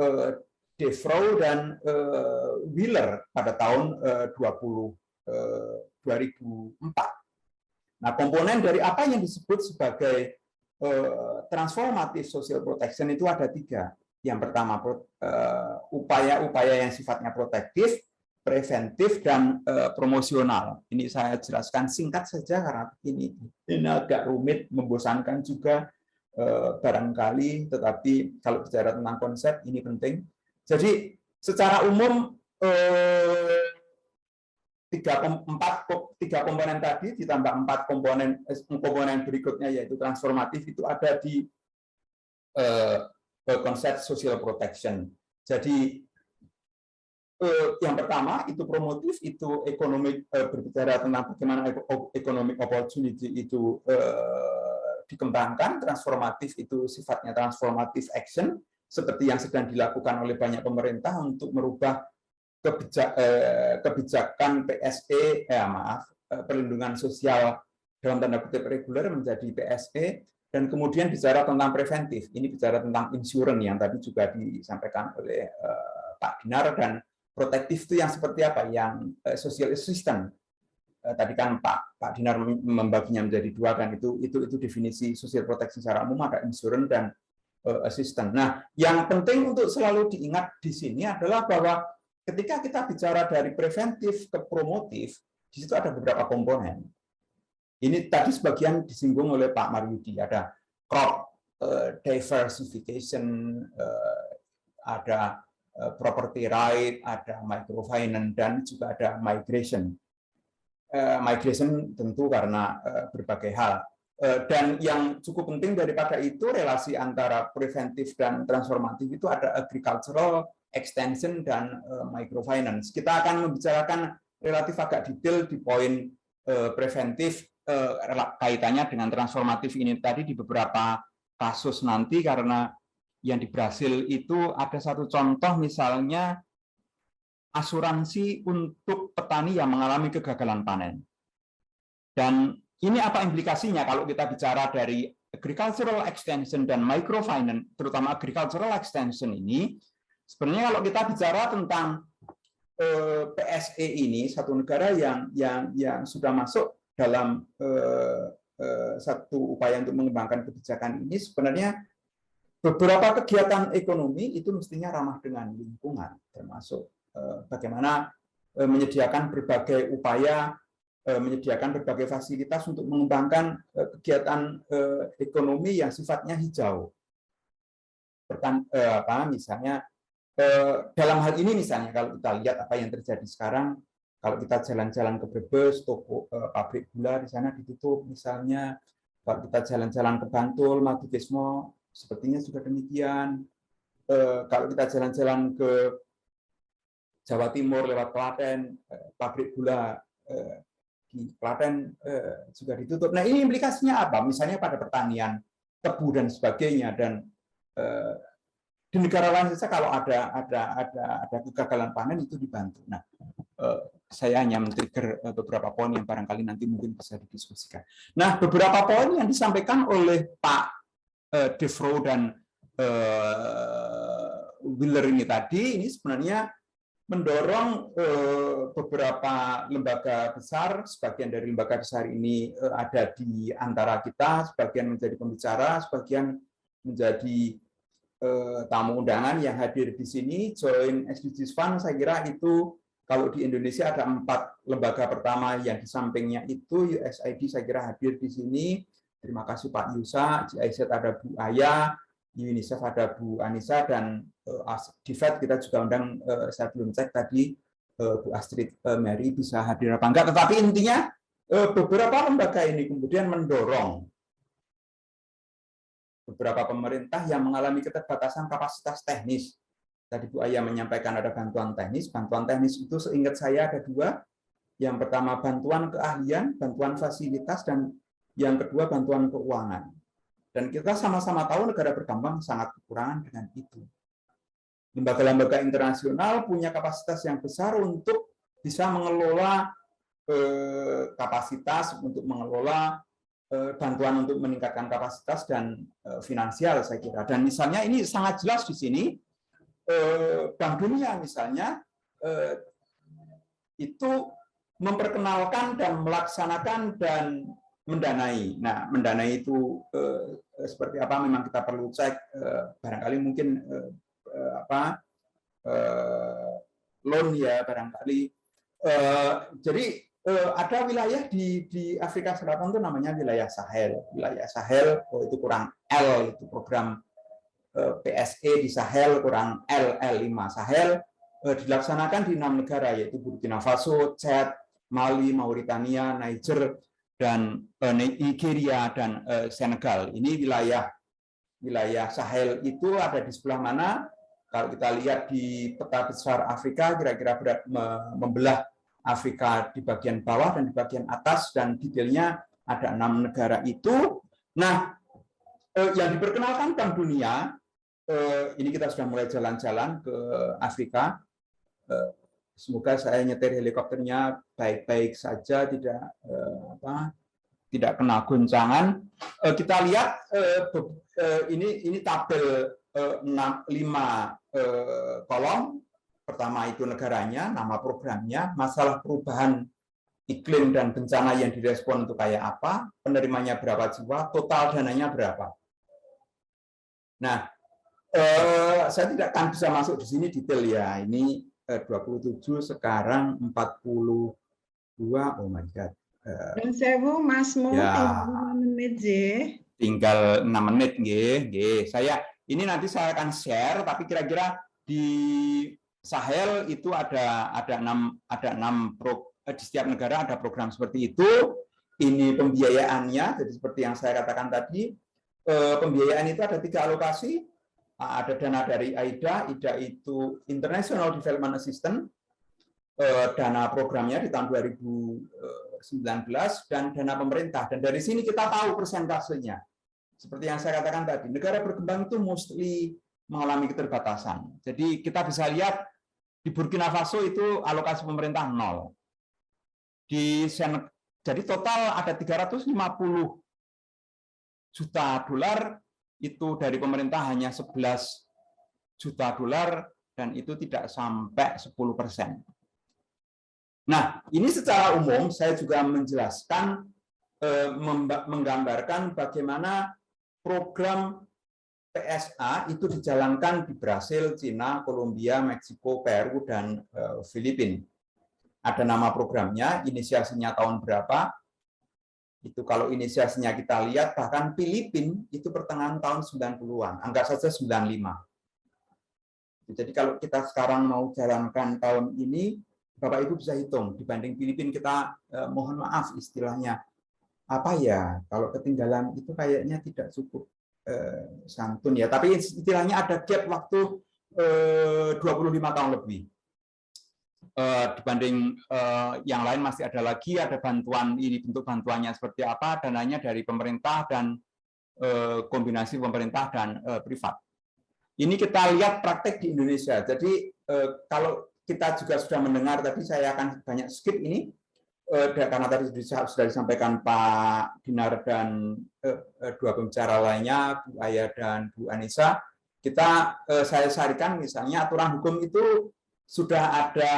Speaker 4: Defrow dan Wheeler pada tahun 2004. Nah, komponen dari apa yang disebut sebagai transformative social protection itu ada 3. Yang pertama, upaya-upaya yang sifatnya protektif, preventif, dan promosional. Ini saya jelaskan singkat saja karena ini agak rumit, membosankan juga barangkali, tetapi kalau bicara tentang konsep ini penting. Jadi secara umum 3 komponen tadi ditambah 4 komponen berikutnya yaitu transformatif itu ada di konsep social protection. Jadi yang pertama itu promotif, itu ekonomi, berbicara tentang bagaimana economic opportunity itu dikembangkan. Transformatif itu sifatnya transformative action seperti yang sedang dilakukan oleh banyak pemerintah untuk merubah kebijakan PSE, perlindungan sosial dalam tanda kutip reguler menjadi PSE, dan kemudian bicara tentang preventif. Ini bicara tentang insurance yang tadi juga disampaikan oleh Pak Dinar, dan protektif itu yang seperti apa? Yang social assistance. Tadi kan Pak Dinar membaginya menjadi 2 kan, itu definisi social protection secara umum, ada insurance dan assistance. Nah, yang penting untuk selalu diingat di sini adalah bahwa ketika kita bicara dari preventif ke promotif, di situ ada beberapa komponen. Ini tadi sebagian disinggung oleh Pak Maryudi, ada crop diversification, ada property right, ada microfinance, dan juga ada migration. Migration tentu karena berbagai hal. Dan yang cukup penting daripada itu, relasi antara preventif dan transformatif itu ada agricultural, extension, dan microfinance. Kita akan membicarakan relatif agak detail di poin preventif kaitannya dengan transformatif ini tadi di beberapa kasus nanti, karena yang di Brasil itu ada satu contoh misalnya asuransi untuk petani yang mengalami kegagalan panen. Dan ini apa implikasinya kalau kita bicara dari agricultural extension dan microfinance, terutama agricultural extension ini, sebenarnya kalau kita bicara tentang PSE ini, satu negara yang sudah masuk dalam satu upaya untuk mengembangkan kebijakan ini, sebenarnya beberapa kegiatan ekonomi itu mestinya ramah dengan lingkungan, termasuk bagaimana menyediakan berbagai upaya, menyediakan berbagai fasilitas untuk mengembangkan kegiatan ekonomi yang sifatnya hijau. Misalnya dalam hal ini misalnya kalau kita lihat apa yang terjadi sekarang, kalau kita jalan-jalan ke Brebes, toko pabrik gula di sana ditutup misalnya, kalau kita jalan-jalan ke Bantul, Madukismo, sepertinya juga demikian. Kalau kita jalan-jalan ke Jawa Timur lewat Klaten, pabrik gula di Klaten juga ditutup. Nah, ini implikasinya apa? Misalnya pada pertanian, tebu dan sebagainya, dan di negara lain saja kalau ada kegagalan panen itu dibantu. Nah, saya hanya men-trigger beberapa poin yang barangkali nanti mungkin bisa didiskusikan. Nah, beberapa poin yang disampaikan oleh Pak Devro dan Wheeler ini tadi, ini sebenarnya mendorong beberapa lembaga besar, sebagian dari lembaga besar ini ada di antara kita, sebagian menjadi pembicara, sebagian menjadi tamu undangan yang hadir di sini. Joint SDGs Fund, saya kira itu kalau di Indonesia ada 4 lembaga pertama yang di sampingnya itu USAID saya kira hadir di sini. Terima kasih Pak Yusa, GIZ ada Bu Aya, UNICEF ada Bu Anissa, dan di FED kita juga undang, saya belum cek tadi, Bu Astrid Mary bisa hadir apa enggak. Tetapi intinya beberapa lembaga ini kemudian mendorong beberapa pemerintah yang mengalami keterbatasan kapasitas teknis. Tadi Bu Aya menyampaikan ada bantuan teknis. Bantuan teknis itu seingat saya ada 2. Yang pertama bantuan keahlian, bantuan fasilitas, dan yang kedua bantuan keuangan. Dan kita sama-sama tahu negara berkembang sangat kekurangan dengan itu. Lembaga-lembaga internasional punya kapasitas yang besar untuk bisa mengelola kapasitas, untuk mengelola bantuan untuk meningkatkan kapasitas dan finansial saya kira. Dan misalnya ini sangat jelas di sini, Bank Dunia misalnya itu memperkenalkan dan melaksanakan dan mendanai. Nah, mendanai itu seperti apa memang kita perlu cek, barangkali mungkin loan ya barangkali. Jadi ada wilayah di Afrika Selatan itu namanya wilayah Sahel. Wilayah Sahel itu kurang L, itu program PSE di Sahel, kurang L5 Sahel, dilaksanakan di 6 negara, yaitu Burkina Faso, Chad, Mali, Mauritania, Niger, dan Nigeria, dan Senegal. Ini wilayah Sahel itu ada di sebelah mana? Kalau kita lihat di peta besar Afrika, kira-kira membelah Afrika di bagian bawah dan di bagian atas, dan detailnya ada 6 negara itu. Nah, yang diperkenalkan Bank Dunia, ini kita sudah mulai jalan-jalan ke Afrika. Semoga saya nyetir helikopternya baik-baik saja, tidak kena goncangan. Kita lihat ini tabel 5 kolom. Pertama itu negaranya, nama programnya, masalah perubahan iklim dan bencana yang direspon itu kayak apa, penerimanya berapa jiwa, total dananya berapa. Nah, saya tidak akan bisa masuk di sini detail ya. Ini 27 sekarang 42. Oh my god.
Speaker 2: Dan sewu Mas Mo
Speaker 4: ya,
Speaker 2: tinggal 5 menit je.
Speaker 4: Tinggal 6 menit nggih. Ini nanti saya akan share, tapi kira-kira di Sahel itu ada 6 di setiap negara ada program seperti itu. Ini pembiayaannya, jadi seperti yang saya katakan tadi, pembiayaan itu ada 3 alokasi. Ada dana dari AIDA itu International Development Assistance, dana programnya di tahun 2019, dan dana pemerintah. Dan dari sini kita tahu persentasenya. Seperti yang saya katakan tadi, negara berkembang itu mostly mengalami keterbatasan. Jadi kita bisa lihat di Burkina Faso itu alokasi pemerintah 0. Jadi total ada 350 juta dolar, itu dari pemerintah hanya 11 juta dolar, dan itu tidak sampai 10%. Nah, ini secara umum saya juga menjelaskan, menggambarkan bagaimana program PSA itu dijalankan di Brasil, Cina, Kolombia, Meksiko, Peru, dan Filipina. Ada nama programnya, inisiasinya tahun berapa. Itu kalau inisiasinya kita lihat, bahkan Filipina itu pertengahan tahun 90-an, anggap saja 95. Jadi kalau kita sekarang mau jalankan tahun ini, Bapak Ibu bisa hitung, dibanding Filipina kita, mohon maaf istilahnya, apa ya, kalau ketinggalan itu kayaknya tidak cukup santun ya, tapi istilahnya ada gap waktu 25 tahun lebih. Dibanding yang lain masih ada lagi, ada bantuan, ini bentuk bantuannya seperti apa, dananya dari pemerintah dan kombinasi pemerintah dan privat. Ini kita lihat praktek di Indonesia. Jadi kalau kita juga sudah mendengar tadi, saya akan banyak skip ini karena tadi sudah disampaikan Pak Dinar dan dua pembicara lainnya, Bu Aya dan Bu Anissa. Saya sarikan misalnya aturan hukum itu sudah ada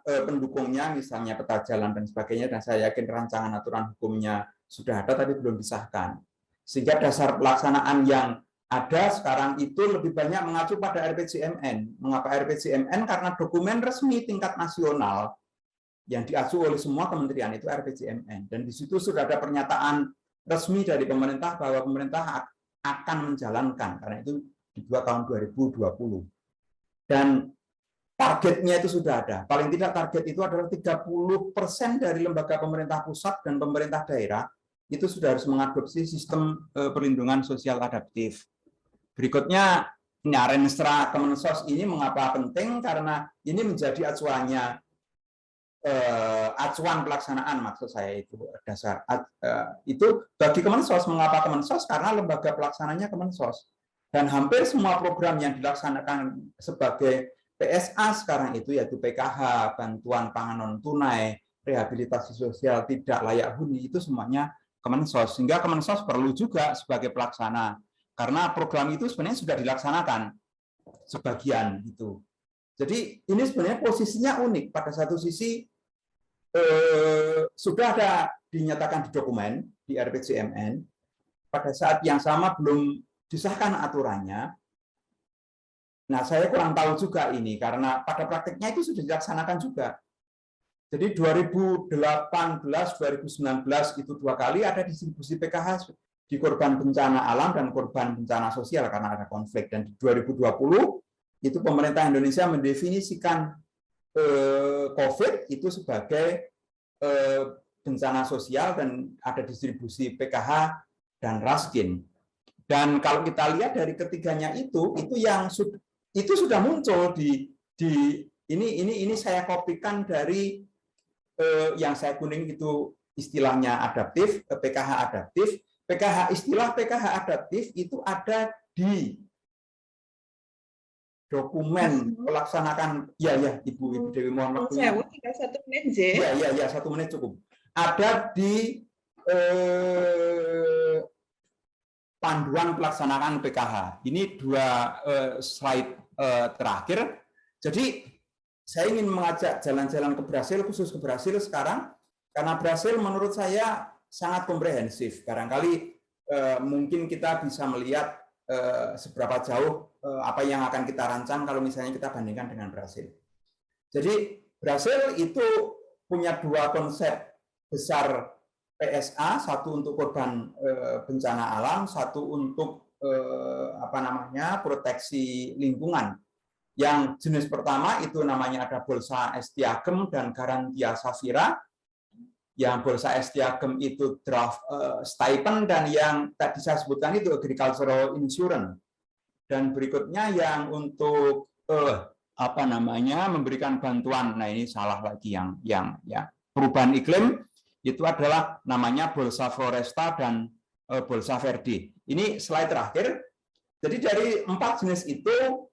Speaker 4: pendukungnya, misalnya peta jalan dan sebagainya, dan saya yakin rancangan aturan hukumnya sudah ada, tapi belum disahkan. Sehingga dasar pelaksanaan yang ada sekarang itu lebih banyak mengacu pada RPJMN. Mengapa RPJMN? Karena dokumen resmi tingkat nasional yang diacu oleh semua kementerian itu RPJMN. Dan di situ sudah ada pernyataan resmi dari pemerintah bahwa pemerintah akan menjalankan, karena itu dibuat tahun 2020. Dan targetnya itu sudah ada. Paling tidak target itu adalah 30% dari lembaga pemerintah pusat dan pemerintah daerah itu sudah harus mengadopsi sistem perlindungan sosial adaptif. Berikutnya, Renstra Kemensos ini mengapa penting? Karena ini menjadi acuannya, acuan pelaksanaan, maksud saya itu dasar. Itu bagi Kemensos, mengapa Kemensos? Karena lembaga pelaksananya Kemensos. Dan hampir semua program yang dilaksanakan sebagai PSA sekarang itu, yaitu PKH, bantuan pangan non tunai, rehabilitasi sosial tidak layak huni, itu semuanya Kemensos. Sehingga Kemensos perlu juga sebagai pelaksana. Karena program itu sebenarnya sudah dilaksanakan sebagian gitu. Jadi ini sebenarnya posisinya unik. Pada satu sisi sudah ada dinyatakan di dokumen di RPJMN. Pada saat yang sama belum disahkan aturannya. Nah, saya kurang tahu juga ini karena pada praktiknya itu sudah dilaksanakan juga. Jadi 2018, 2019 itu 2 kali ada distribusi PKH di korban bencana alam dan korban bencana sosial karena ada konflik. Dan di 2020 itu pemerintah Indonesia mendefinisikan COVID itu sebagai bencana sosial dan ada distribusi PKH dan Raskin. Dan kalau kita lihat dari ketiganya itu yang itu sudah muncul di ini saya kopikan dari yang saya kuning itu istilahnya adaptif, PKH adaptif. Istilah PKH adaptif itu ada di dokumen pelaksanakan, ya Ibu Dewi mohon waktunya.
Speaker 2: Saya tinggal 1 menit, J.
Speaker 4: Ya 1 menit cukup. Ada di panduan pelaksanaan PKH. Ini 2 slide terakhir. Jadi saya ingin mengajak jalan-jalan ke Brasil, khusus ke Brasil sekarang, karena Brasil menurut saya sangat komprehensif. Barangkali mungkin kita bisa melihat seberapa jauh apa yang akan kita rancang kalau misalnya kita bandingkan dengan Brasil. Jadi Brasil itu punya 2 konsep besar PSA, satu untuk korban bencana alam, satu untuk proteksi lingkungan. Yang jenis pertama itu namanya ada Bolsa Estiagem dan Garantia Safira. Yang Bolsa Estiagem itu draft stipend, dan yang tadi saya sebutkan itu agricultural insurance. Dan berikutnya yang untuk memberikan bantuan. Nah, ini salah lagi yang perubahan iklim itu adalah namanya Bolsa Floresta dan Bolsa Verde. Ini slide terakhir. Jadi dari 4 jenis itu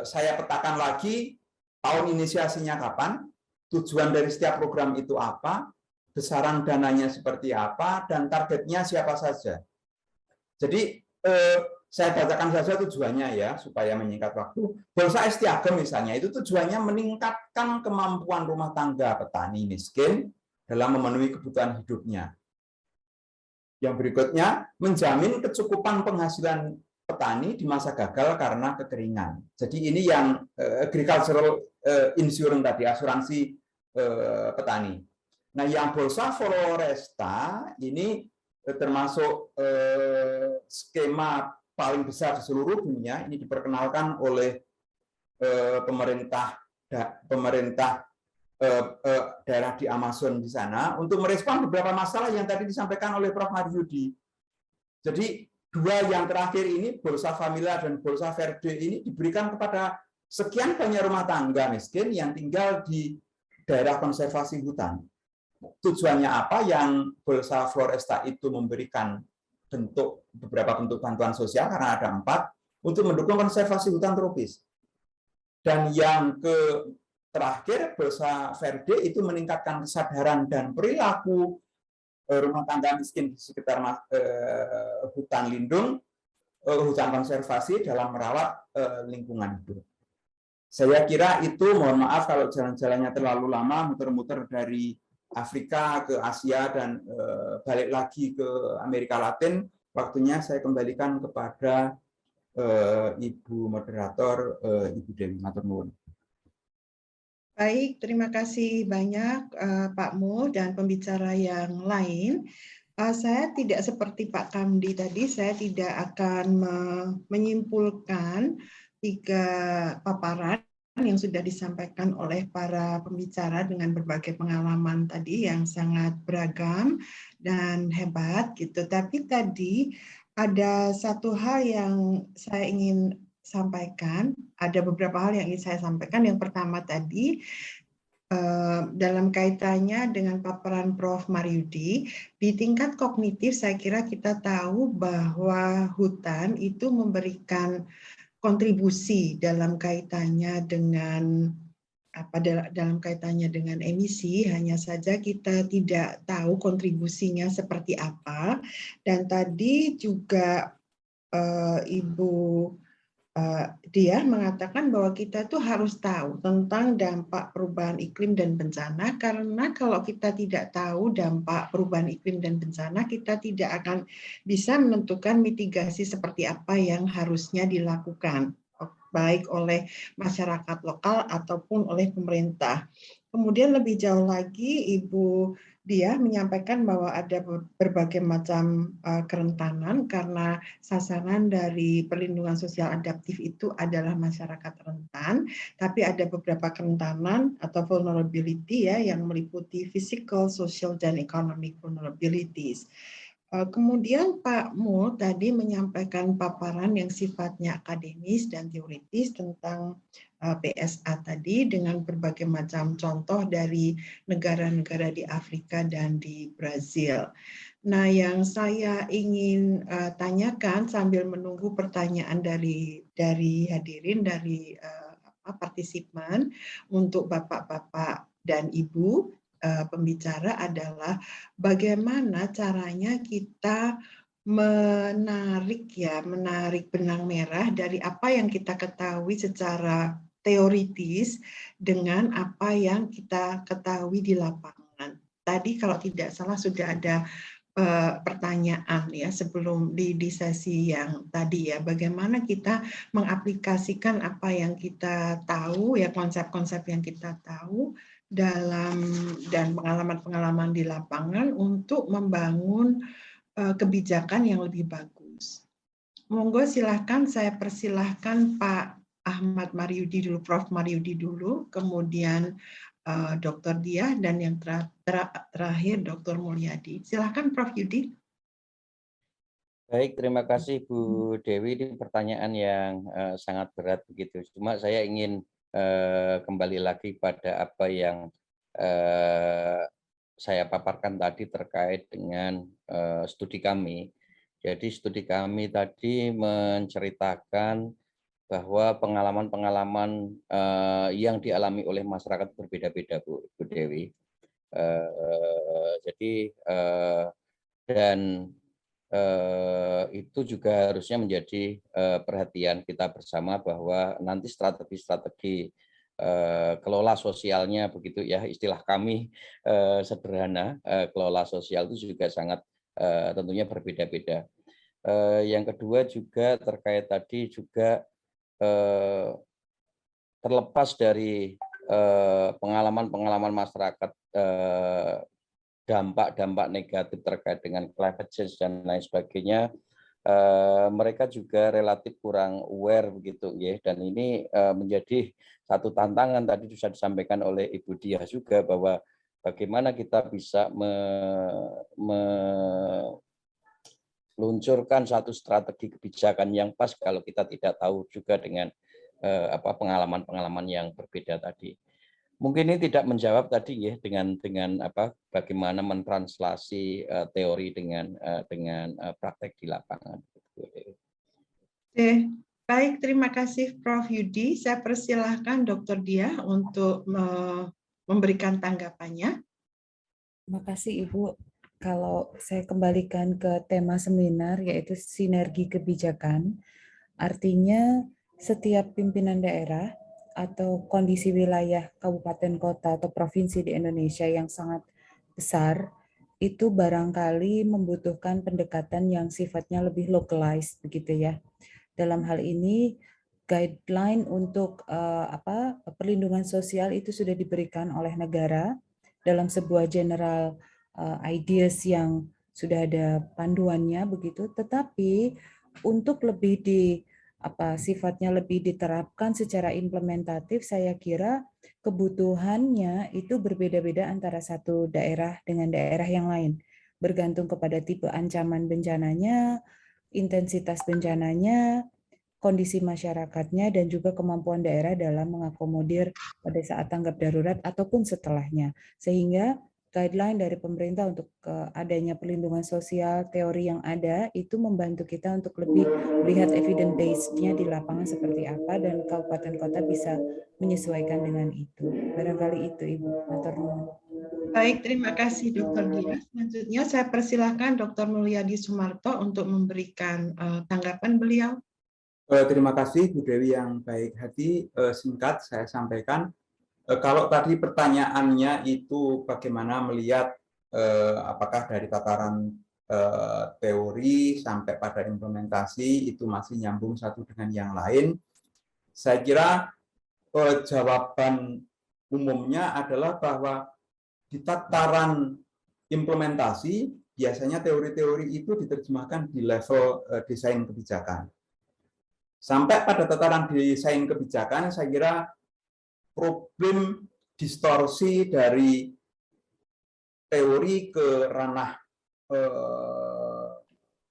Speaker 4: saya petakan lagi tahun inisiasinya kapan, tujuan dari setiap program itu apa, besaran dananya seperti apa, dan targetnya siapa saja. Jadi saya bacakan saja tujuannya ya, supaya menyingkat waktu. Bolsa Estiagem misalnya, itu tujuannya meningkatkan kemampuan rumah tangga petani miskin dalam memenuhi kebutuhan hidupnya. Yang berikutnya, menjamin kecukupan penghasilan petani di masa gagal karena kekeringan. Jadi ini yang agricultural insurance tadi, asuransi petani. Nah, yang Bolsa Floresta ini termasuk skema paling besar di seluruh dunia. Ini diperkenalkan oleh pemerintah daerah di Amazon di sana untuk merespon beberapa masalah yang tadi disampaikan oleh Prof. Maryudi. Jadi 2 yang terakhir ini, Bolsa Familia dan Bolsa Verde ini diberikan kepada sekian banyak rumah tangga miskin yang tinggal di daerah konservasi hutan. Tujuannya apa? Yang Bolsa Floresta itu memberikan beberapa bentuk bantuan sosial karena ada 4. untuk mendukung konservasi hutan tropis. Dan yang terakhir, Bosa Verde itu meningkatkan kesadaran dan perilaku rumah tangga miskin di sekitar hutan lindung, hutan konservasi dalam merawat lingkungan hidup. Saya kira itu, mohon maaf kalau jalan-jalannya terlalu lama, muter-muter dari Afrika ke Asia dan balik lagi ke Amerika Latin. Waktunya saya kembalikan kepada Ibu Moderator, Ibu Dewi. Matur nuwun.
Speaker 2: Baik, terima kasih banyak Pak Mo dan pembicara yang lain. Saya tidak seperti Pak Kamdi tadi, saya tidak akan menyimpulkan 3 paparan yang sudah disampaikan oleh para pembicara dengan berbagai pengalaman tadi yang sangat beragam dan hebat gitu. Tapi tadi ada satu hal yang saya ingin sampaikan, ada beberapa hal yang ingin saya sampaikan. Yang pertama tadi, dalam kaitannya dengan paparan Prof. Maryudi, di tingkat kognitif saya kira kita tahu bahwa hutan itu memberikan kontribusi dalam kaitannya dengan dalam kaitannya dengan emisi, hanya saja kita tidak tahu kontribusinya seperti apa. Dan tadi juga Ibu dia mengatakan bahwa kita tuh harus tahu tentang dampak perubahan iklim dan bencana, karena kalau kita tidak tahu dampak perubahan iklim dan bencana, kita tidak akan bisa menentukan mitigasi seperti apa yang harusnya dilakukan, baik oleh masyarakat lokal ataupun oleh pemerintah. Kemudian lebih jauh lagi, Ibu Dia menyampaikan bahwa ada berbagai macam kerentanan karena sasaran dari perlindungan sosial adaptif itu adalah masyarakat rentan, tapi ada beberapa kerentanan atau vulnerability ya yang meliputi physical, social, dan economic vulnerabilities. Kemudian Pak Mo tadi menyampaikan paparan yang sifatnya akademis dan teoritis tentang PSA tadi dengan berbagai macam contoh dari negara-negara di Afrika dan di Brazil. Nah, yang saya ingin tanyakan sambil menunggu pertanyaan dari hadirin, dari partisipan untuk Bapak-Bapak dan Ibu pembicara adalah bagaimana caranya kita menarik benang merah dari apa yang kita ketahui secara teoritis dengan apa yang kita ketahui di lapangan. Tadi kalau tidak salah sudah ada pertanyaan ya sebelum di sesi yang tadi ya, bagaimana kita mengaplikasikan apa yang kita tahu ya, konsep-konsep yang kita tahu dan pengalaman-pengalaman di lapangan untuk membangun kebijakan yang lebih bagus. Monggo silahkan, saya persilahkan Pak Ahmad Maryudi dulu, Prof. Maryudi dulu, kemudian Dr. Diah, dan yang terakhir Dr. Mulyadi. Silahkan Prof. Yudi.
Speaker 5: Baik, terima kasih Bu Dewi. Ini pertanyaan yang sangat berat begitu. Cuma saya ingin kembali lagi pada apa yang saya paparkan tadi terkait dengan studi kami. Jadi studi kami tadi menceritakan bahwa pengalaman-pengalaman yang dialami oleh masyarakat berbeda-beda, Bu Dewi. Itu juga harusnya menjadi perhatian kita bersama bahwa nanti strategi-strategi kelola sosialnya begitu ya, istilah kami sederhana, kelola sosial itu juga sangat tentunya berbeda-beda. Yang kedua juga terkait tadi juga terlepas dari pengalaman-pengalaman masyarakat dampak-dampak negatif terkait dengan climate change dan lain sebagainya, mereka juga relatif kurang aware begitu ya, dan ini menjadi satu tantangan tadi sudah disampaikan oleh Ibu Diah juga bahwa bagaimana kita bisa meluncurkan satu strategi kebijakan yang pas kalau kita tidak tahu juga dengan pengalaman-pengalaman yang berbeda tadi. Mungkin ini tidak menjawab tadi ya dengan bagaimana mentranslasi teori dengan praktek di lapangan.
Speaker 2: Oke, Baik, terima kasih Prof. Yudi. Saya persilahkan Dr. Dia untuk memberikan tanggapannya.
Speaker 3: Terima kasih Ibu. Kalau saya kembalikan ke tema seminar yaitu sinergi kebijakan, artinya setiap pimpinan daerah atau kondisi wilayah kabupaten kota atau provinsi di Indonesia yang sangat besar itu barangkali membutuhkan pendekatan yang sifatnya lebih localized begitu ya. Dalam hal ini guideline untuk perlindungan sosial itu sudah diberikan oleh negara dalam sebuah general ideas yang sudah ada panduannya begitu, tetapi untuk lebih sifatnya lebih diterapkan secara implementatif, saya kira kebutuhannya itu berbeda-beda antara satu daerah dengan daerah yang lain, bergantung kepada tipe ancaman bencananya, intensitas bencananya, kondisi masyarakatnya, dan juga kemampuan daerah dalam mengakomodir pada saat tanggap darurat ataupun setelahnya. Sehingga guideline dari pemerintah untuk adanya perlindungan sosial, teori yang ada, itu membantu kita untuk lebih melihat evidence base-nya di lapangan seperti apa, dan kabupaten kota bisa menyesuaikan dengan itu. Barangkali itu, Ibu. Matur nuwun.
Speaker 2: Baik, terima kasih Dr. Dia. Selanjutnya saya persilahkan Dr. Mulyadi Sumarto untuk memberikan tanggapan beliau.
Speaker 4: Terima kasih Bu Dewi yang baik hati. Singkat saya sampaikan. Kalau tadi pertanyaannya itu bagaimana melihat apakah dari tataran teori sampai pada implementasi itu masih nyambung satu dengan yang lain, saya kira jawaban umumnya adalah bahwa di tataran implementasi biasanya teori-teori itu diterjemahkan di level desain kebijakan. Sampai pada tataran desain kebijakan, saya kira problem distorsi dari teori ke ranah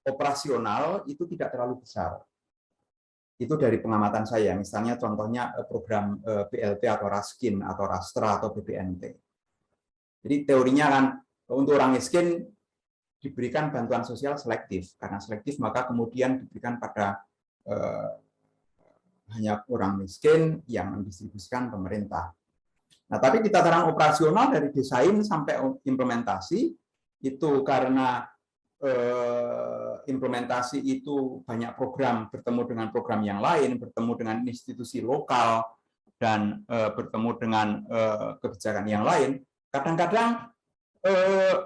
Speaker 4: operasional itu tidak terlalu besar. Itu dari pengamatan saya. Misalnya contohnya program BLT atau Raskin atau Rastra atau BPNT. Jadi teorinya kan untuk orang miskin diberikan bantuan sosial selektif. Karena selektif maka kemudian diberikan pada hanya orang miskin yang mendistribusikan pemerintah. Nah, tapi di tataran operasional dari desain sampai implementasi itu karena implementasi itu banyak program bertemu dengan program yang lain, bertemu dengan institusi lokal dan bertemu dengan kebijakan yang lain. Kadang-kadang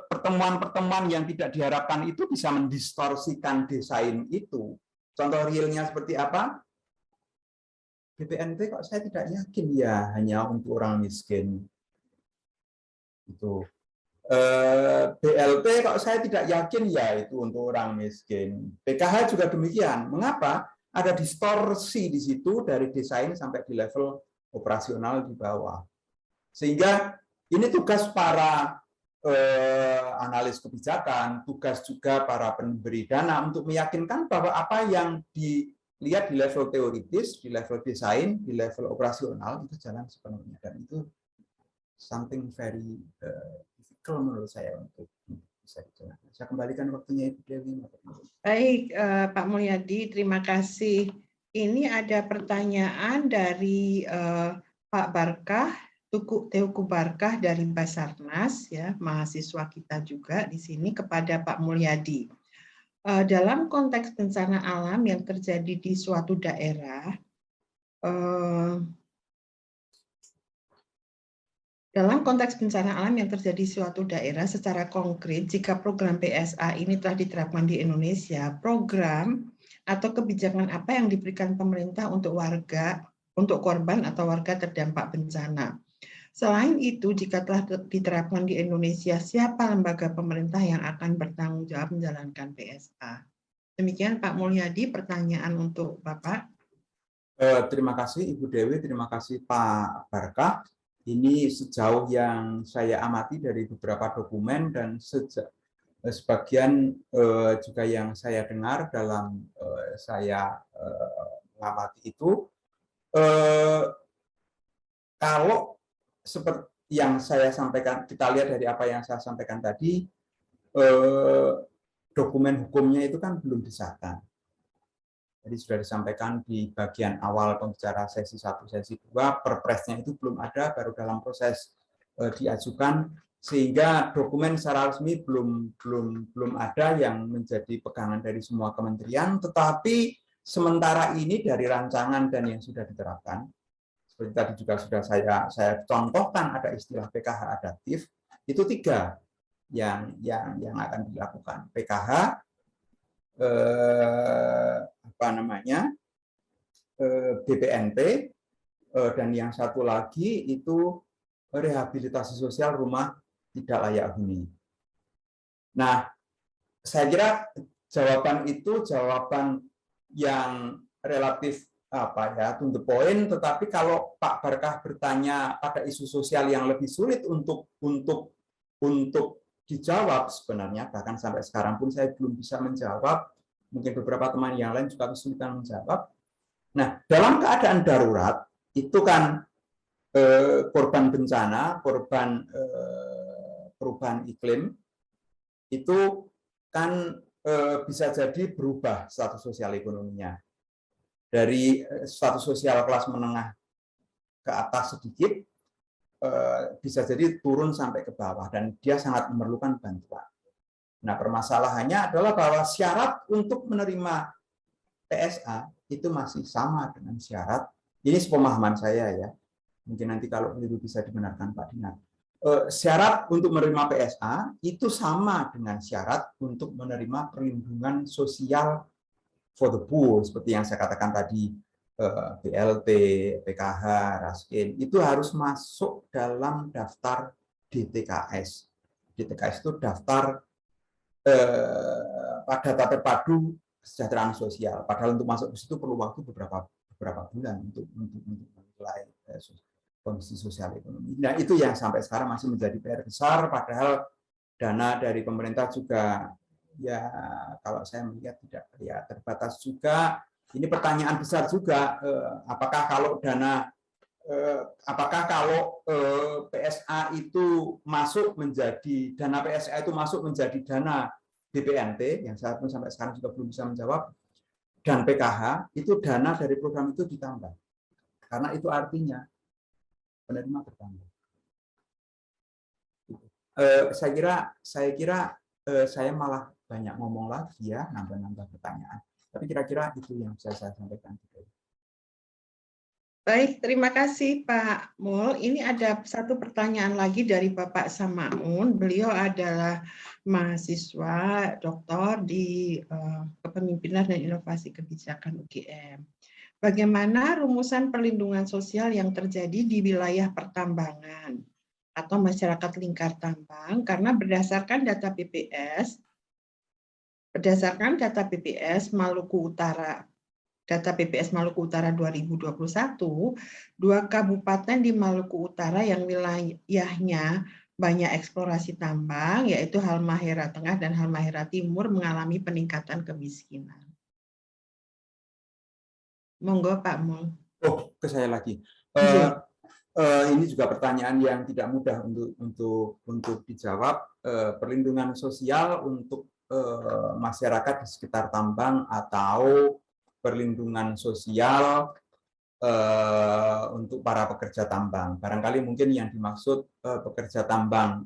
Speaker 4: pertemuan-pertemuan yang tidak diharapkan itu bisa mendistorsikan desain itu. Contoh realnya seperti apa? BPNT kok saya tidak yakin ya hanya untuk orang miskin. Itu. BLT kok saya tidak yakin ya itu untuk orang miskin. PKH juga demikian. Mengapa? Ada distorsi di situ dari desain sampai di level operasional di bawah. Sehingga ini tugas para analis kebijakan, tugas juga para pemberi dana untuk meyakinkan bahwa apa yang dilihat di level teoritis, di level desain, di level operasional itu jalan sepenuhnya, dan itu something very difficult menurut saya untuk bisa dijalankan. Saya kembalikan waktunya Ibu Dewi.
Speaker 2: Baik, Pak Mulyadi, terima kasih. Ini ada pertanyaan dari Pak Barkah, Teuku Barkah dari Basarnas, ya, mahasiswa kita juga di sini, kepada Pak Mulyadi. Dalam konteks bencana alam yang terjadi di suatu daerah, secara konkret, jika program PSA ini telah diterapkan di Indonesia, program atau kebijakan apa yang diberikan pemerintah untuk korban atau warga terdampak bencana? Selain itu, jika telah diterapkan di Indonesia, siapa lembaga pemerintah yang akan bertanggung jawab menjalankan PSA? Demikian Pak Mulyadi, pertanyaan untuk Bapak.
Speaker 4: Terima kasih Ibu Dewi, terima kasih Pak Barkah. Ini sejauh yang saya amati dari beberapa dokumen dan sebagian juga yang saya dengar dalam saya mengamati itu, kalau seperti yang saya sampaikan, kita lihat dari apa yang saya sampaikan tadi, dokumen hukumnya itu kan belum disahkan. Jadi sudah disampaikan di bagian awal pembicara sesi 1, sesi 2, perpresnya itu belum ada, baru dalam proses diajukan, sehingga dokumen secara resmi belum ada yang menjadi pegangan dari semua kementerian, tetapi sementara ini dari rancangan dan yang sudah diterapkan, seperti tadi juga sudah saya contohkan, ada istilah PKH adaptif, itu 3 yang akan dilakukan. PKH, BPNT, dan yang satu lagi itu rehabilitasi sosial rumah tidak layak huni. Nah, saya kira jawaban itu jawaban yang relatif to the point, tetapi kalau Pak Barkah bertanya pada isu sosial yang lebih sulit untuk dijawab sebenarnya, bahkan sampai sekarang pun saya belum bisa menjawab, mungkin beberapa teman yang lain juga kesulitan menjawab. Nah, dalam keadaan darurat itu kan korban bencana, korban perubahan iklim itu kan bisa jadi berubah status sosial ekonominya dari status sosial kelas menengah ke atas sedikit, bisa jadi turun sampai ke bawah dan dia sangat memerlukan bantuan. Nah, permasalahannya adalah bahwa syarat untuk menerima PSA itu masih sama dengan syarat, ini sepemahaman saya ya, mungkin nanti kalau keliru bisa dibenarkan Pak Dinar. Syarat untuk menerima PSA itu sama dengan syarat untuk menerima perlindungan sosial for the poor, seperti yang saya katakan tadi, BLT, PKH, Raskin, itu harus masuk dalam daftar DTKS. DTKS itu daftar data terpadu kesejahteraan sosial. Padahal untuk masuk ke situ perlu waktu beberapa bulan untuk menilai kondisi sosial ekonomi. Nah, itu yang sampai sekarang masih menjadi PR besar, padahal dana dari pemerintah juga ya kalau saya melihat tidak ya terbatas juga. Ini pertanyaan besar juga, apakah kalau PSA itu masuk menjadi dana PSA itu masuk menjadi dana BPNT yang saya pun sampai sekarang juga belum bisa menjawab, dan PKH itu dana dari program itu ditambah, karena itu artinya penerima bertambah. Saya kira saya malah banyak ngomong lagi ya, nambah-nambah pertanyaan. Tapi kira-kira itu yang bisa saya sampaikan.
Speaker 2: Baik, terima kasih Pak Mul. Ini ada satu pertanyaan lagi dari Bapak Samaun. Beliau adalah mahasiswa doktor di Kepemimpinan dan Inovasi Kebijakan UGM. Bagaimana rumusan perlindungan sosial yang terjadi di wilayah pertambangan atau masyarakat lingkar tambang? Karena berdasarkan data BPS Maluku Utara, data BPS Maluku Utara 2021, 2 kabupaten di Maluku Utara yang wilayahnya banyak eksplorasi tambang, yaitu Halmahera Tengah dan Halmahera Timur, mengalami peningkatan kemiskinan. Monggo Pak Mul.
Speaker 4: Oh, ke saya lagi. Ini juga pertanyaan yang tidak mudah untuk dijawab. Perlindungan sosial untuk masyarakat di sekitar tambang atau perlindungan sosial untuk para pekerja tambang. Barangkali mungkin yang dimaksud pekerja tambang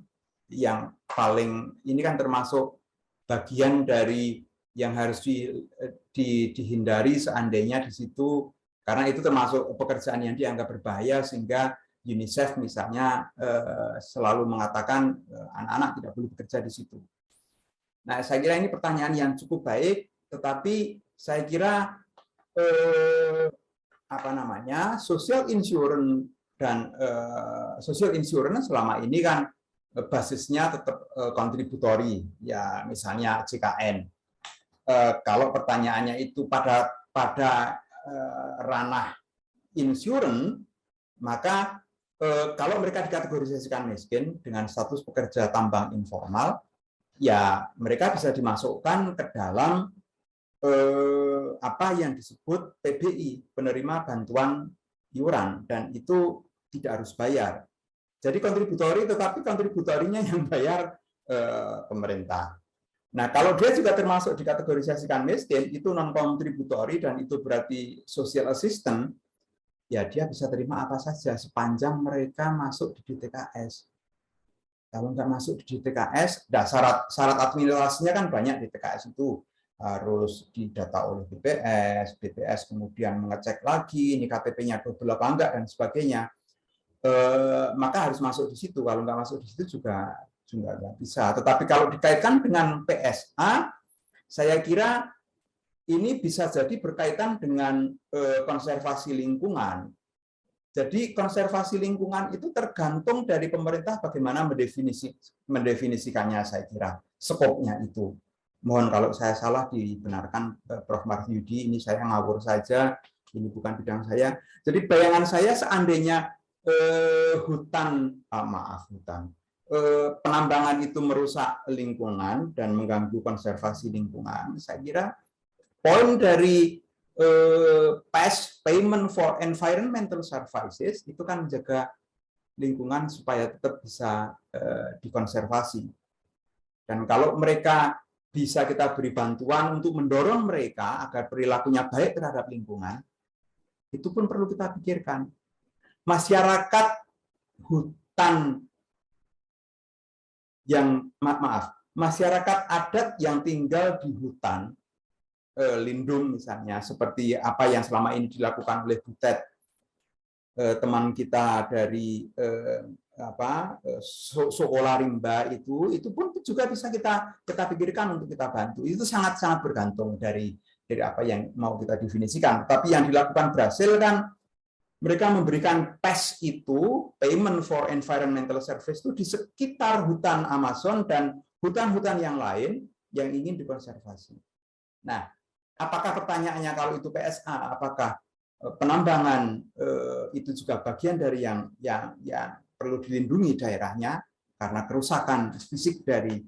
Speaker 4: yang paling ini kan termasuk bagian dari yang harus dihindari seandainya di situ, karena itu termasuk pekerjaan yang dianggap berbahaya, sehingga UNICEF misalnya selalu mengatakan anak-anak tidak boleh bekerja di situ. Nah, saya kira ini pertanyaan yang cukup baik, tetapi saya kira social insurance dan social insurance selama ini kan basisnya tetap kontributori, ya misalnya JKN. Kalau pertanyaannya itu pada ranah insurance, maka kalau mereka dikategorisasikan miskin dengan status pekerja tambang informal, ya mereka bisa dimasukkan ke dalam apa yang disebut PBI, penerima bantuan iuran, dan itu tidak harus bayar. Jadi kontributori, tetapi kontributorinya yang bayar pemerintah. Nah, kalau dia juga termasuk dikategorisasikan miskin, itu non-contributory dan itu berarti social assistant, ya dia bisa terima apa saja sepanjang mereka masuk di DTKS. Kalau nggak masuk di DTKS, syarat administrasinya kan banyak di DTKS itu. Harus didata oleh BPS kemudian mengecek lagi, ini KTP-nya double apa enggak, dan sebagainya. Maka harus masuk di situ. Kalau nggak masuk di situ juga nggak bisa. Tetapi kalau dikaitkan dengan PSA, saya kira ini bisa jadi berkaitan dengan konservasi lingkungan. Jadi konservasi lingkungan itu tergantung dari pemerintah bagaimana mendefinisikannya, saya kira skopnya itu. Mohon kalau saya salah dibenarkan Prof. Marsudi, ini saya ngawur saja, ini bukan bidang saya. Jadi bayangan saya seandainya penambangan itu merusak lingkungan dan mengganggu konservasi lingkungan, saya kira poin dari PES, Payment for Environmental Services, itu kan menjaga lingkungan supaya tetap bisa dikonservasi. Dan kalau mereka bisa kita beri bantuan untuk mendorong mereka agar perilakunya baik terhadap lingkungan, itu pun perlu kita pikirkan. Masyarakat hutan masyarakat adat yang tinggal di hutan lindung misalnya, seperti apa yang selama ini dilakukan oleh Butet, teman kita dari Sokola Rimba, itu pun juga bisa kita pikirkan untuk kita bantu. Itu sangat-sangat bergantung dari apa yang mau kita definisikan. Tapi yang dilakukan Brasil kan, mereka memberikan PES itu, Payment for Environmental Service, itu di sekitar hutan Amazon dan hutan-hutan yang lain yang ingin dikonservasi. Nah, apakah pertanyaannya kalau itu PSA, apakah penambangan itu juga bagian dari yang perlu dilindungi daerahnya karena kerusakan fisik dari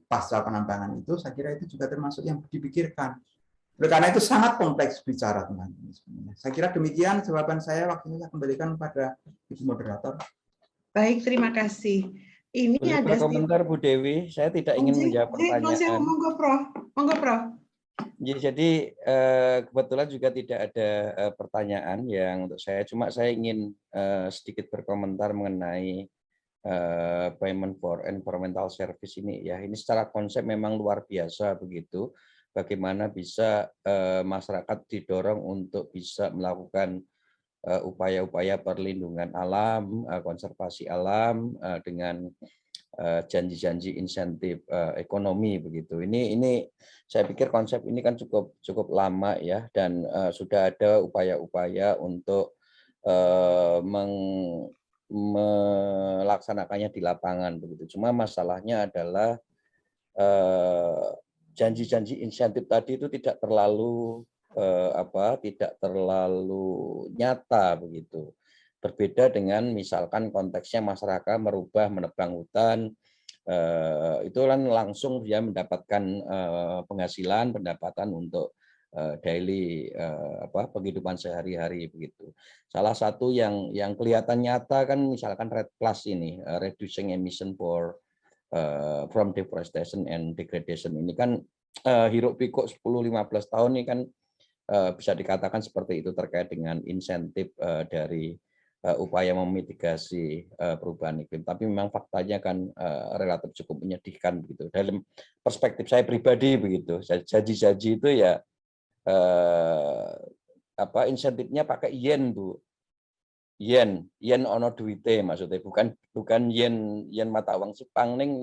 Speaker 4: pasca penambangan itu? Saya kira itu juga termasuk yang dipikirkan. Karena itu sangat kompleks bicara tentang ini sebenarnya. Saya kira demikian jawaban saya, waktunya saya kembalikan kepada Ibu Moderator.
Speaker 2: Baik, terima kasih. Ini
Speaker 5: boleh
Speaker 2: ada
Speaker 5: berkomentar Bu Dewi, saya tidak ingin menjawab pertanyaan.
Speaker 2: Monggo, Prof.
Speaker 5: Jadi kebetulan juga tidak ada pertanyaan yang untuk saya, cuma saya ingin sedikit berkomentar mengenai Payment for Environmental Service ini. Ya, ini secara konsep memang luar biasa begitu. Bagaimana bisa masyarakat didorong untuk bisa melakukan upaya-upaya perlindungan alam, konservasi alam dengan janji-janji insentif ekonomi begitu. Ini saya pikir konsep ini kan cukup lama ya, dan sudah ada upaya-upaya untuk melaksanakannya di lapangan begitu. Cuma masalahnya adalah janji-janji insentif tadi itu tidak terlalu nyata begitu. Berbeda dengan misalkan konteksnya masyarakat merubah menebang hutan, itu kan langsung dia mendapatkan penghasilan, pendapatan untuk daily penghidupan sehari-hari begitu. Salah satu yang kelihatan nyata kan misalkan REDD Plus ini, reducing emission from deforestation and degradation, ini kan hiruk pikuk 10-15 tahun ini kan bisa dikatakan seperti itu terkait dengan insentif dari upaya memitigasi perubahan iklim. Tapi memang faktanya kan relatif cukup menyedihkan begitu. Dalam perspektif saya pribadi begitu, janji-janji itu ya insentifnya pakai yen Bu. Yen ono duite maksudnya, bukan yen mata uang Jepang ning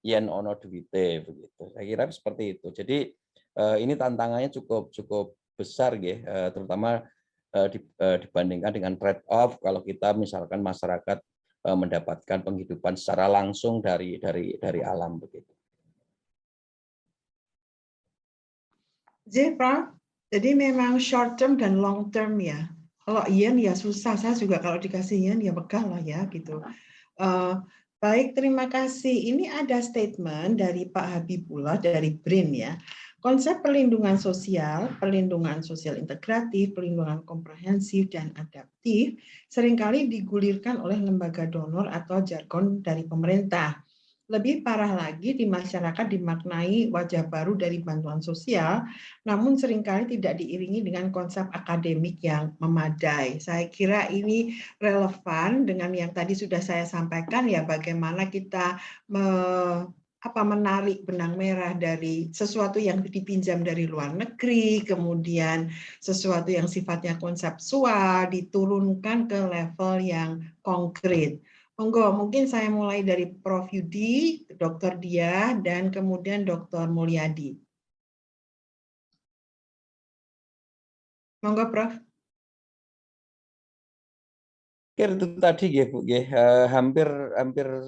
Speaker 5: yen ono duite begitu. Saya kira seperti itu. Jadi ini tantangannya cukup besar ya, terutama dibandingkan dengan trade off kalau kita misalkan masyarakat mendapatkan penghidupan secara langsung dari alam begitu.
Speaker 2: Prof, jadi memang short term dan long term ya. Kalau yen ya susah, saya juga kalau dikasih yen ya pegang lah ya gitu. Baik, terima kasih. Ini ada statement dari Pak Habibullah dari BRIN ya. Konsep perlindungan sosial integratif, perlindungan komprehensif dan adaptif seringkali digulirkan oleh lembaga donor atau jargon dari pemerintah. Lebih parah lagi, di masyarakat dimaknai wajah baru dari bantuan sosial, namun seringkali tidak diiringi dengan konsep akademik yang memadai. Saya kira ini relevan dengan yang tadi sudah saya sampaikan, ya, bagaimana kita menarik benang merah dari sesuatu yang dipinjam dari luar negeri, kemudian sesuatu yang sifatnya konseptual diturunkan ke level yang konkret. Monggo, mungkin saya mulai dari Prof. Yudi, Dr. Diah, dan kemudian Dr. Mulyadi. Monggo, Prof.
Speaker 5: Itu tadi ya Bu, hampir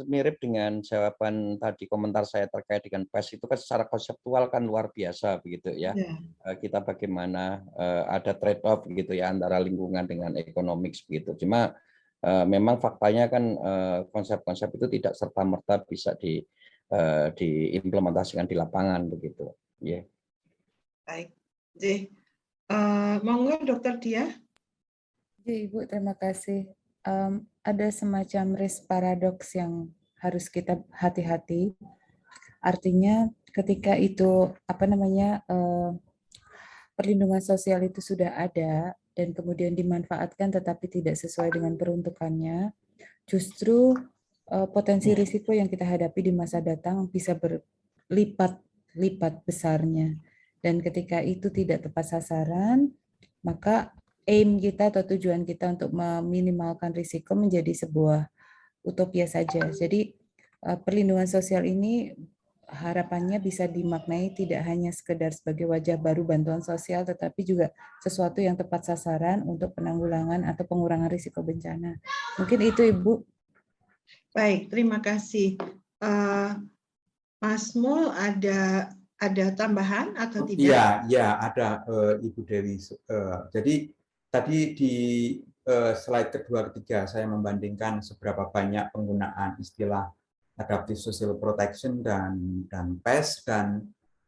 Speaker 5: mirip dengan jawaban tadi komentar saya terkait dengan PES itu kan secara konseptual kan luar biasa begitu ya. Kita bagaimana ada trade off begitu ya antara lingkungan dengan ekonomi begitu. Cuma memang faktanya kan konsep-konsep itu tidak serta-merta bisa diimplementasikan di lapangan begitu. Yeah.
Speaker 2: Baik, monggo Dr. Diah.
Speaker 3: Ibu, terima kasih. Ada semacam risk paradox yang harus kita hati-hati. Artinya ketika itu perlindungan sosial itu sudah ada dan kemudian dimanfaatkan tetapi tidak sesuai dengan peruntukannya, justru potensi risiko yang kita hadapi di masa datang bisa berlipat-lipat besarnya. Dan ketika itu tidak tepat sasaran, maka aim kita atau tujuan kita untuk meminimalkan risiko menjadi sebuah utopia saja. Jadi perlindungan sosial ini harapannya bisa dimaknai tidak hanya sekedar sebagai wajah baru bantuan sosial, tetapi juga sesuatu yang tepat sasaran untuk penanggulangan atau pengurangan risiko bencana. Mungkin itu, Ibu.
Speaker 2: Baik, terima kasih. Mas Mul, ada tambahan atau tidak?
Speaker 4: Iya, ada Ibu Dewi. Jadi tadi di slide kedua ketiga saya membandingkan seberapa banyak penggunaan istilah adaptive social protection dan PES, dan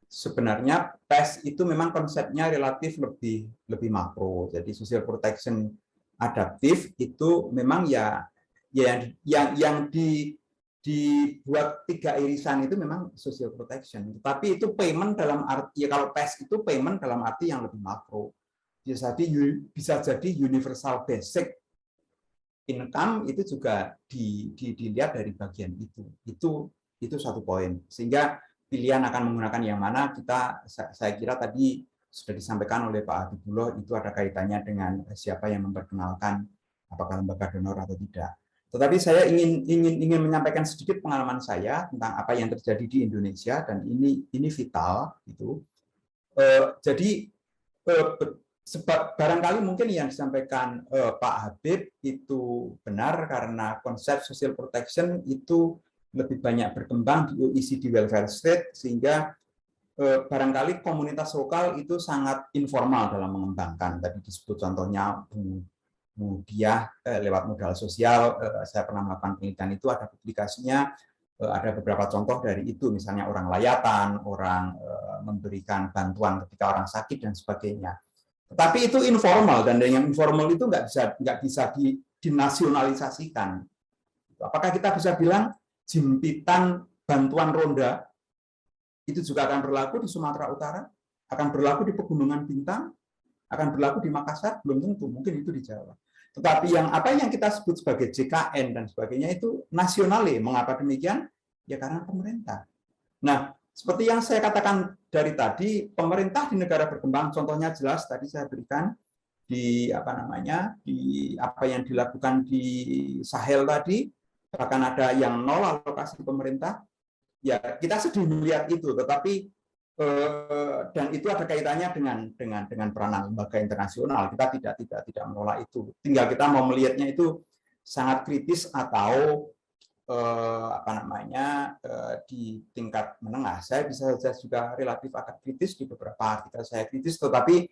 Speaker 4: sebenarnya PES itu memang konsepnya relatif lebih makro. Jadi social protection adaptif itu memang yang dibuat 3 irisan itu memang social protection. Tapi itu payment dalam arti, ya kalau PES itu payment dalam arti yang lebih makro. Bisa jadi universal basic income itu juga dilihat dari bagian itu. Itu satu poin. Sehingga pilihan akan menggunakan yang mana saya kira tadi sudah disampaikan oleh Pak Habibullah, itu ada kaitannya dengan siapa yang memperkenalkan apakah lembaga donor atau tidak. Tetapi saya ingin menyampaikan sedikit pengalaman saya tentang apa yang terjadi di Indonesia, dan ini vital gitu. Jadi barangkali mungkin yang disampaikan Pak Habib itu benar, karena konsep social protection itu lebih banyak berkembang di OECD welfare state, sehingga barangkali komunitas lokal itu sangat informal dalam mengembangkan. Tadi disebut contohnya Bu Diah lewat modal sosial, saya pernah melakukan penelitian itu, ada publikasinya, ada beberapa contoh dari itu, misalnya orang layatan, orang memberikan bantuan ketika orang sakit dan sebagainya. Tetapi itu informal, dan yang informal itu nggak bisa dinasionalisasikan. Apakah kita bisa bilang jimpitan bantuan ronda itu juga akan berlaku di Sumatera Utara, akan berlaku di Pegunungan Bintang, akan berlaku di Makassar? Belum tentu, mungkin itu di Jawa. Tetapi apa yang kita sebut sebagai JKN dan sebagainya itu nasionale. Mengapa demikian? Ya karena pemerintah. Nah, seperti yang saya katakan dari tadi, pemerintah di negara berkembang, contohnya jelas tadi saya berikan di apa yang dilakukan di Sahel tadi, bahkan ada yang 0 alokasi pemerintah. Ya kita sedih melihat itu, tetapi dan itu ada kaitannya dengan peranan lembaga internasional. Kita tidak menolak itu. Tinggal kita mau melihatnya itu sangat kritis atau di tingkat menengah. Saya bisa saja juga relatif agak kritis, di beberapa kita saya kritis, tetapi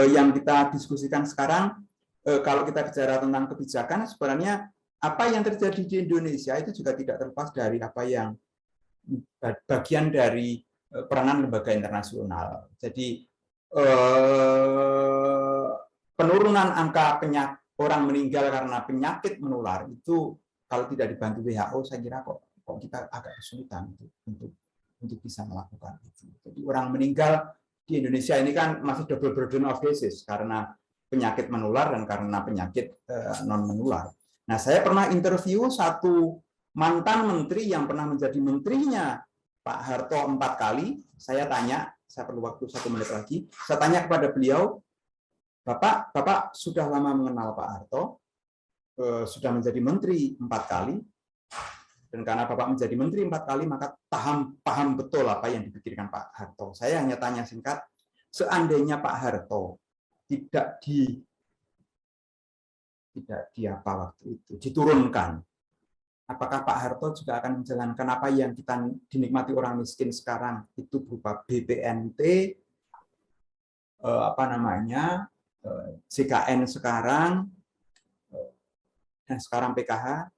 Speaker 4: yang kita diskusikan sekarang, kalau kita bicara tentang kebijakan, sebenarnya apa yang terjadi di Indonesia itu juga tidak terlepas dari apa yang bagian dari peranan lembaga internasional. Jadi penurunan angka orang meninggal karena penyakit menular itu kalau tidak dibantu WHO, saya kira kok kok kita agak kesulitan untuk bisa melakukan itu. Jadi orang meninggal di Indonesia ini kan masih double burden of disease karena penyakit menular dan karena penyakit non menular. Nah, saya pernah interview satu mantan menteri yang pernah menjadi menterinya Pak Harto 4 kali. Saya tanya, saya perlu waktu 1 menit lagi. Saya tanya kepada beliau, Bapak sudah lama mengenal Pak Harto, sudah menjadi menteri 4 kali, dan karena Bapak menjadi menteri 4 kali, maka paham betul apa yang dipikirkan Pak Harto. Saya hanya tanya singkat, seandainya Pak Harto tidak apa waktu itu diturunkan, apakah Pak Harto juga akan menjalankan apa yang kita dinikmati orang miskin sekarang, itu berupa BPNT, JKN sekarang, dan sekarang PKH.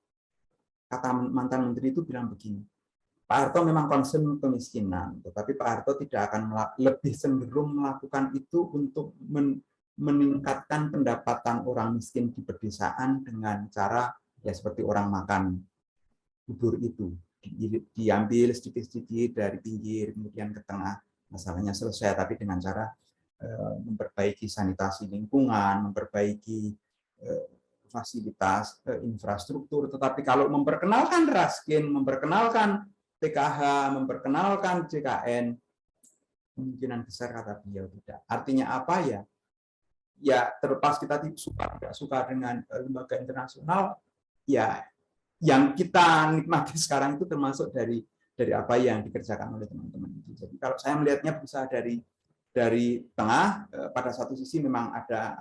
Speaker 4: Kata mantan menteri itu bilang begini, Pak Harto memang concern kemiskinan, tetapi Pak Harto tidak akan lebih cenderung melakukan itu untuk meningkatkan pendapatan orang miskin di pedesaan dengan cara ya seperti orang makan bubur itu, diambil sedikit-sedikit dari pinggir kemudian ke tengah, masalahnya selesai, tapi dengan cara memperbaiki sanitasi lingkungan, memperbaiki fasilitas infrastruktur. Tetapi kalau memperkenalkan raskin, memperkenalkan PKH, memperkenalkan JKN, kemungkinan besar kata beliau tidak. Artinya apa ya? Ya terlepas kita tidak suka dengan lembaga internasional, ya yang kita nikmati sekarang itu termasuk dari apa yang dikerjakan oleh teman-teman itu. Jadi kalau saya melihatnya bisa dari tengah, pada satu sisi memang ada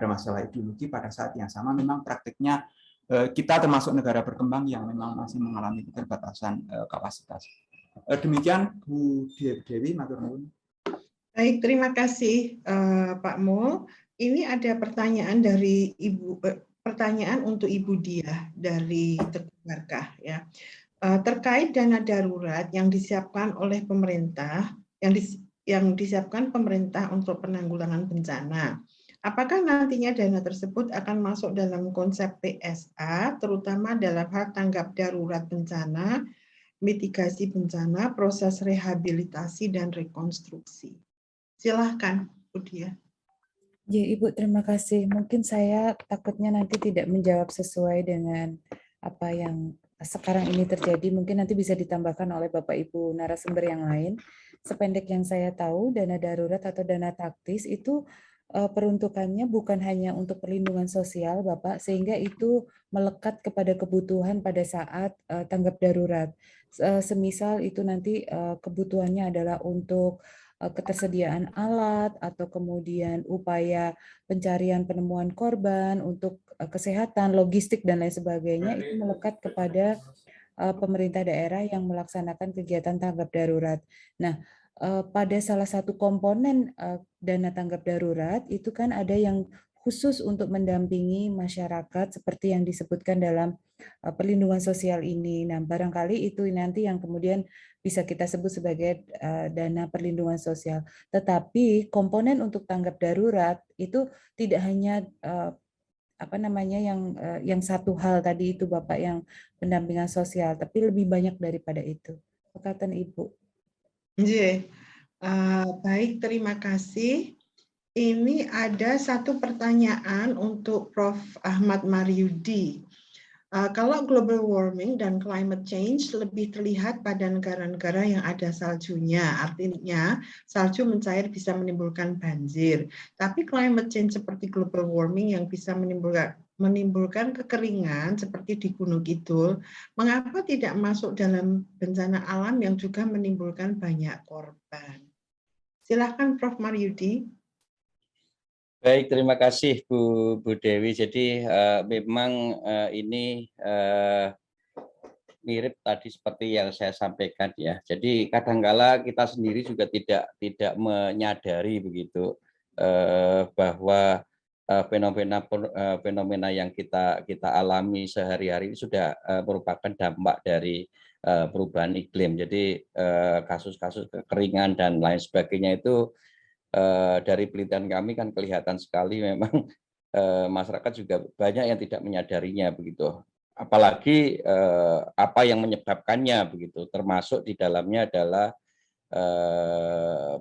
Speaker 4: masalah ideologi, pada saat yang sama memang praktiknya kita termasuk negara berkembang yang memang masih mengalami keterbatasan kapasitas. Demikian Bu Dewi, matur nuwun.
Speaker 2: Baik, terima kasih Pak Mul. Ini ada pertanyaan dari pertanyaan untuk Ibu Diah dari Teguh Barkah ya. Terkait dana darurat yang disiapkan oleh pemerintah, yang disiapkan pemerintah untuk penanggulangan bencana. Apakah nantinya dana tersebut akan masuk dalam konsep PSA, terutama dalam hal tanggap darurat bencana, mitigasi bencana, proses rehabilitasi, dan rekonstruksi? Silahkan, Bu Diah.
Speaker 3: Ya, Ibu, terima kasih. Mungkin saya takutnya nanti tidak menjawab sesuai dengan apa yang sekarang ini terjadi. Mungkin nanti bisa ditambahkan oleh Bapak Ibu narasumber yang lain. Sependek yang saya tahu, dana darurat atau dana taktis itu peruntukannya bukan hanya untuk perlindungan sosial, Bapak, sehingga itu melekat kepada kebutuhan pada saat tanggap darurat. Semisal itu nanti kebutuhannya adalah untuk ketersediaan alat atau kemudian upaya pencarian penemuan korban untuk kesehatan, logistik, dan lain sebagainya, itu melekat kepada pemerintah daerah yang melaksanakan kegiatan tanggap darurat. Nah, pada salah satu komponen dana tanggap darurat itu kan ada yang khusus untuk mendampingi masyarakat seperti yang disebutkan dalam perlindungan sosial ini. Nah, barangkali itu nanti yang kemudian bisa kita sebut sebagai dana perlindungan sosial. Tetapi komponen untuk tanggap darurat itu tidak hanya yang satu hal tadi itu Bapak, yang pendampingan sosial, tapi lebih banyak daripada itu. Perkataan Ibu.
Speaker 2: Baik, terima kasih. Ini ada satu pertanyaan untuk Prof. Ahmad Maryudi. Kalau global warming dan climate change lebih terlihat pada negara-negara yang ada saljunya, artinya salju mencair bisa menimbulkan banjir. Tapi climate change seperti global warming yang bisa menimbulkan kekeringan seperti di Gunung Kidul, mengapa tidak masuk dalam bencana alam yang juga menimbulkan banyak korban? Silakan Prof. Maryudi.
Speaker 5: Baik, terima kasih Bu Dewi. Jadi memang ini mirip tadi seperti yang saya sampaikan ya. Jadi kadangkala kita sendiri juga tidak menyadari begitu bahwa fenomena yang kita alami sehari-hari ini sudah merupakan dampak dari perubahan iklim. Jadi kasus-kasus kekeringan dan lain sebagainya itu dari penelitian kami kan kelihatan sekali memang masyarakat juga banyak yang tidak menyadarinya begitu. apalagi apa yang menyebabkannya begitu, termasuk di dalamnya adalah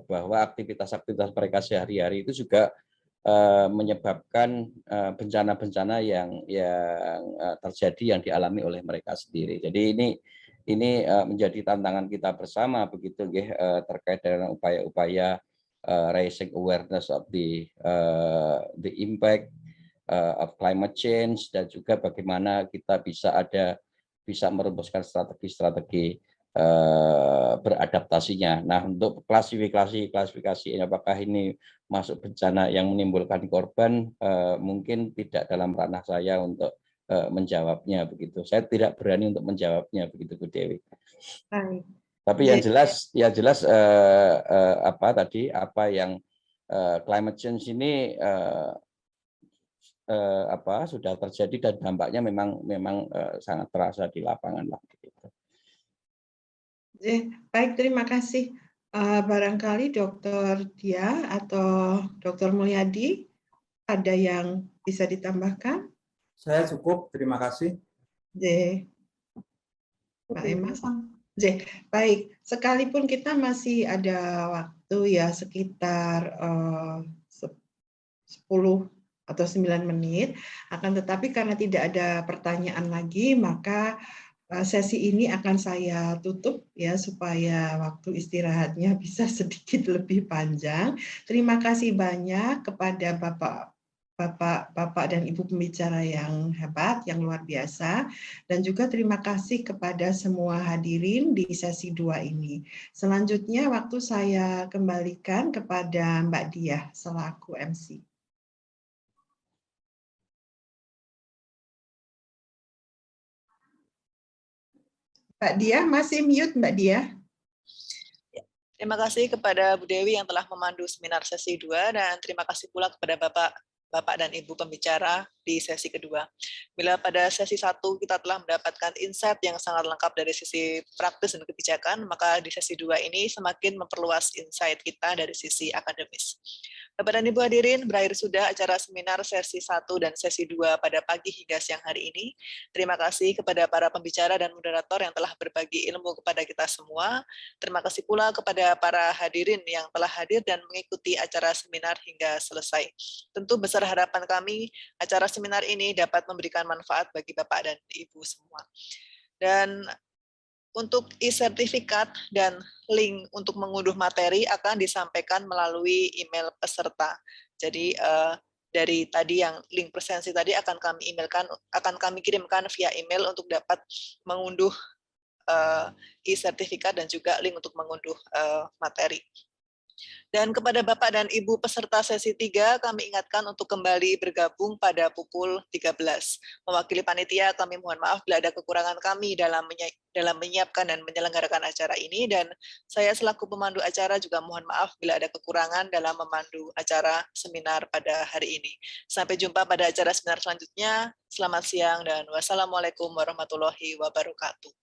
Speaker 5: bahwa aktivitas-aktivitas mereka sehari-hari itu juga menyebabkan bencana-bencana yang terjadi yang dialami oleh mereka sendiri. Jadi ini menjadi tantangan kita bersama begitu terkait dengan upaya-upaya raising awareness of the impact of climate change, dan juga bagaimana kita bisa merumuskan strategi-strategi beradaptasinya. Nah, untuk klasifikasi ini apakah ini masuk bencana yang menimbulkan korban, mungkin tidak dalam ranah saya untuk menjawabnya begitu. Saya tidak berani untuk menjawabnya begitu, Bu Dewi.
Speaker 2: Baik.
Speaker 5: Tapi yang jelas apa yang climate change ini sudah terjadi dan dampaknya memang sangat terasa di lapangan lah gitu.
Speaker 2: Baik, terima kasih. Barangkali Dr. Dia atau Dr. Mulyadi ada yang bisa ditambahkan?
Speaker 4: Saya cukup, terima kasih.
Speaker 2: Pak Emma. Baik, sekalipun kita masih ada waktu ya sekitar 10 atau 9 menit, akan tetapi karena tidak ada pertanyaan lagi, maka sesi ini akan saya tutup ya supaya waktu istirahatnya bisa sedikit lebih panjang. Terima kasih banyak kepada Bapak dan Ibu pembicara yang hebat, yang luar biasa, dan juga terima kasih kepada semua hadirin di sesi 2 ini. Selanjutnya waktu saya kembalikan kepada Mbak Diah selaku MC. Mbak Diah, masih mute Mbak Diah?
Speaker 1: Terima kasih kepada Bu Dewi yang telah memandu seminar sesi 2, dan terima kasih pula kepada Bapak dan Ibu pembicara di sesi kedua. Bila pada sesi 1 kita telah mendapatkan insight yang sangat lengkap dari sisi praktis dan kebijakan, maka di sesi 2 ini semakin memperluas insight kita dari sisi akademis. Bapak dan Ibu hadirin, berakhir sudah acara seminar sesi 1 dan sesi 2 pada pagi hingga siang hari ini. Terima kasih kepada para pembicara dan moderator yang telah berbagi ilmu kepada kita semua. Terima kasih pula kepada para hadirin yang telah hadir dan mengikuti acara seminar hingga selesai. Tentu besar harapan kami acara seminar ini dapat memberikan manfaat bagi Bapak dan Ibu semua. Dan untuk e-sertifikat dan link untuk mengunduh materi akan disampaikan melalui email peserta. Jadi dari tadi yang link presensi tadi akan kami kirimkan via email untuk dapat mengunduh e-sertifikat dan juga link untuk mengunduh materi. Dan kepada Bapak dan Ibu peserta sesi 3, kami ingatkan untuk kembali bergabung pada pukul 13. Mewakili panitia, kami mohon maaf bila ada kekurangan kami dalam menyiapkan dan menyelenggarakan acara ini, dan saya selaku pemandu acara juga mohon maaf bila ada kekurangan dalam memandu acara seminar pada hari ini. Sampai jumpa pada acara seminar selanjutnya. Selamat siang dan wassalamualaikum warahmatullahi wabarakatuh.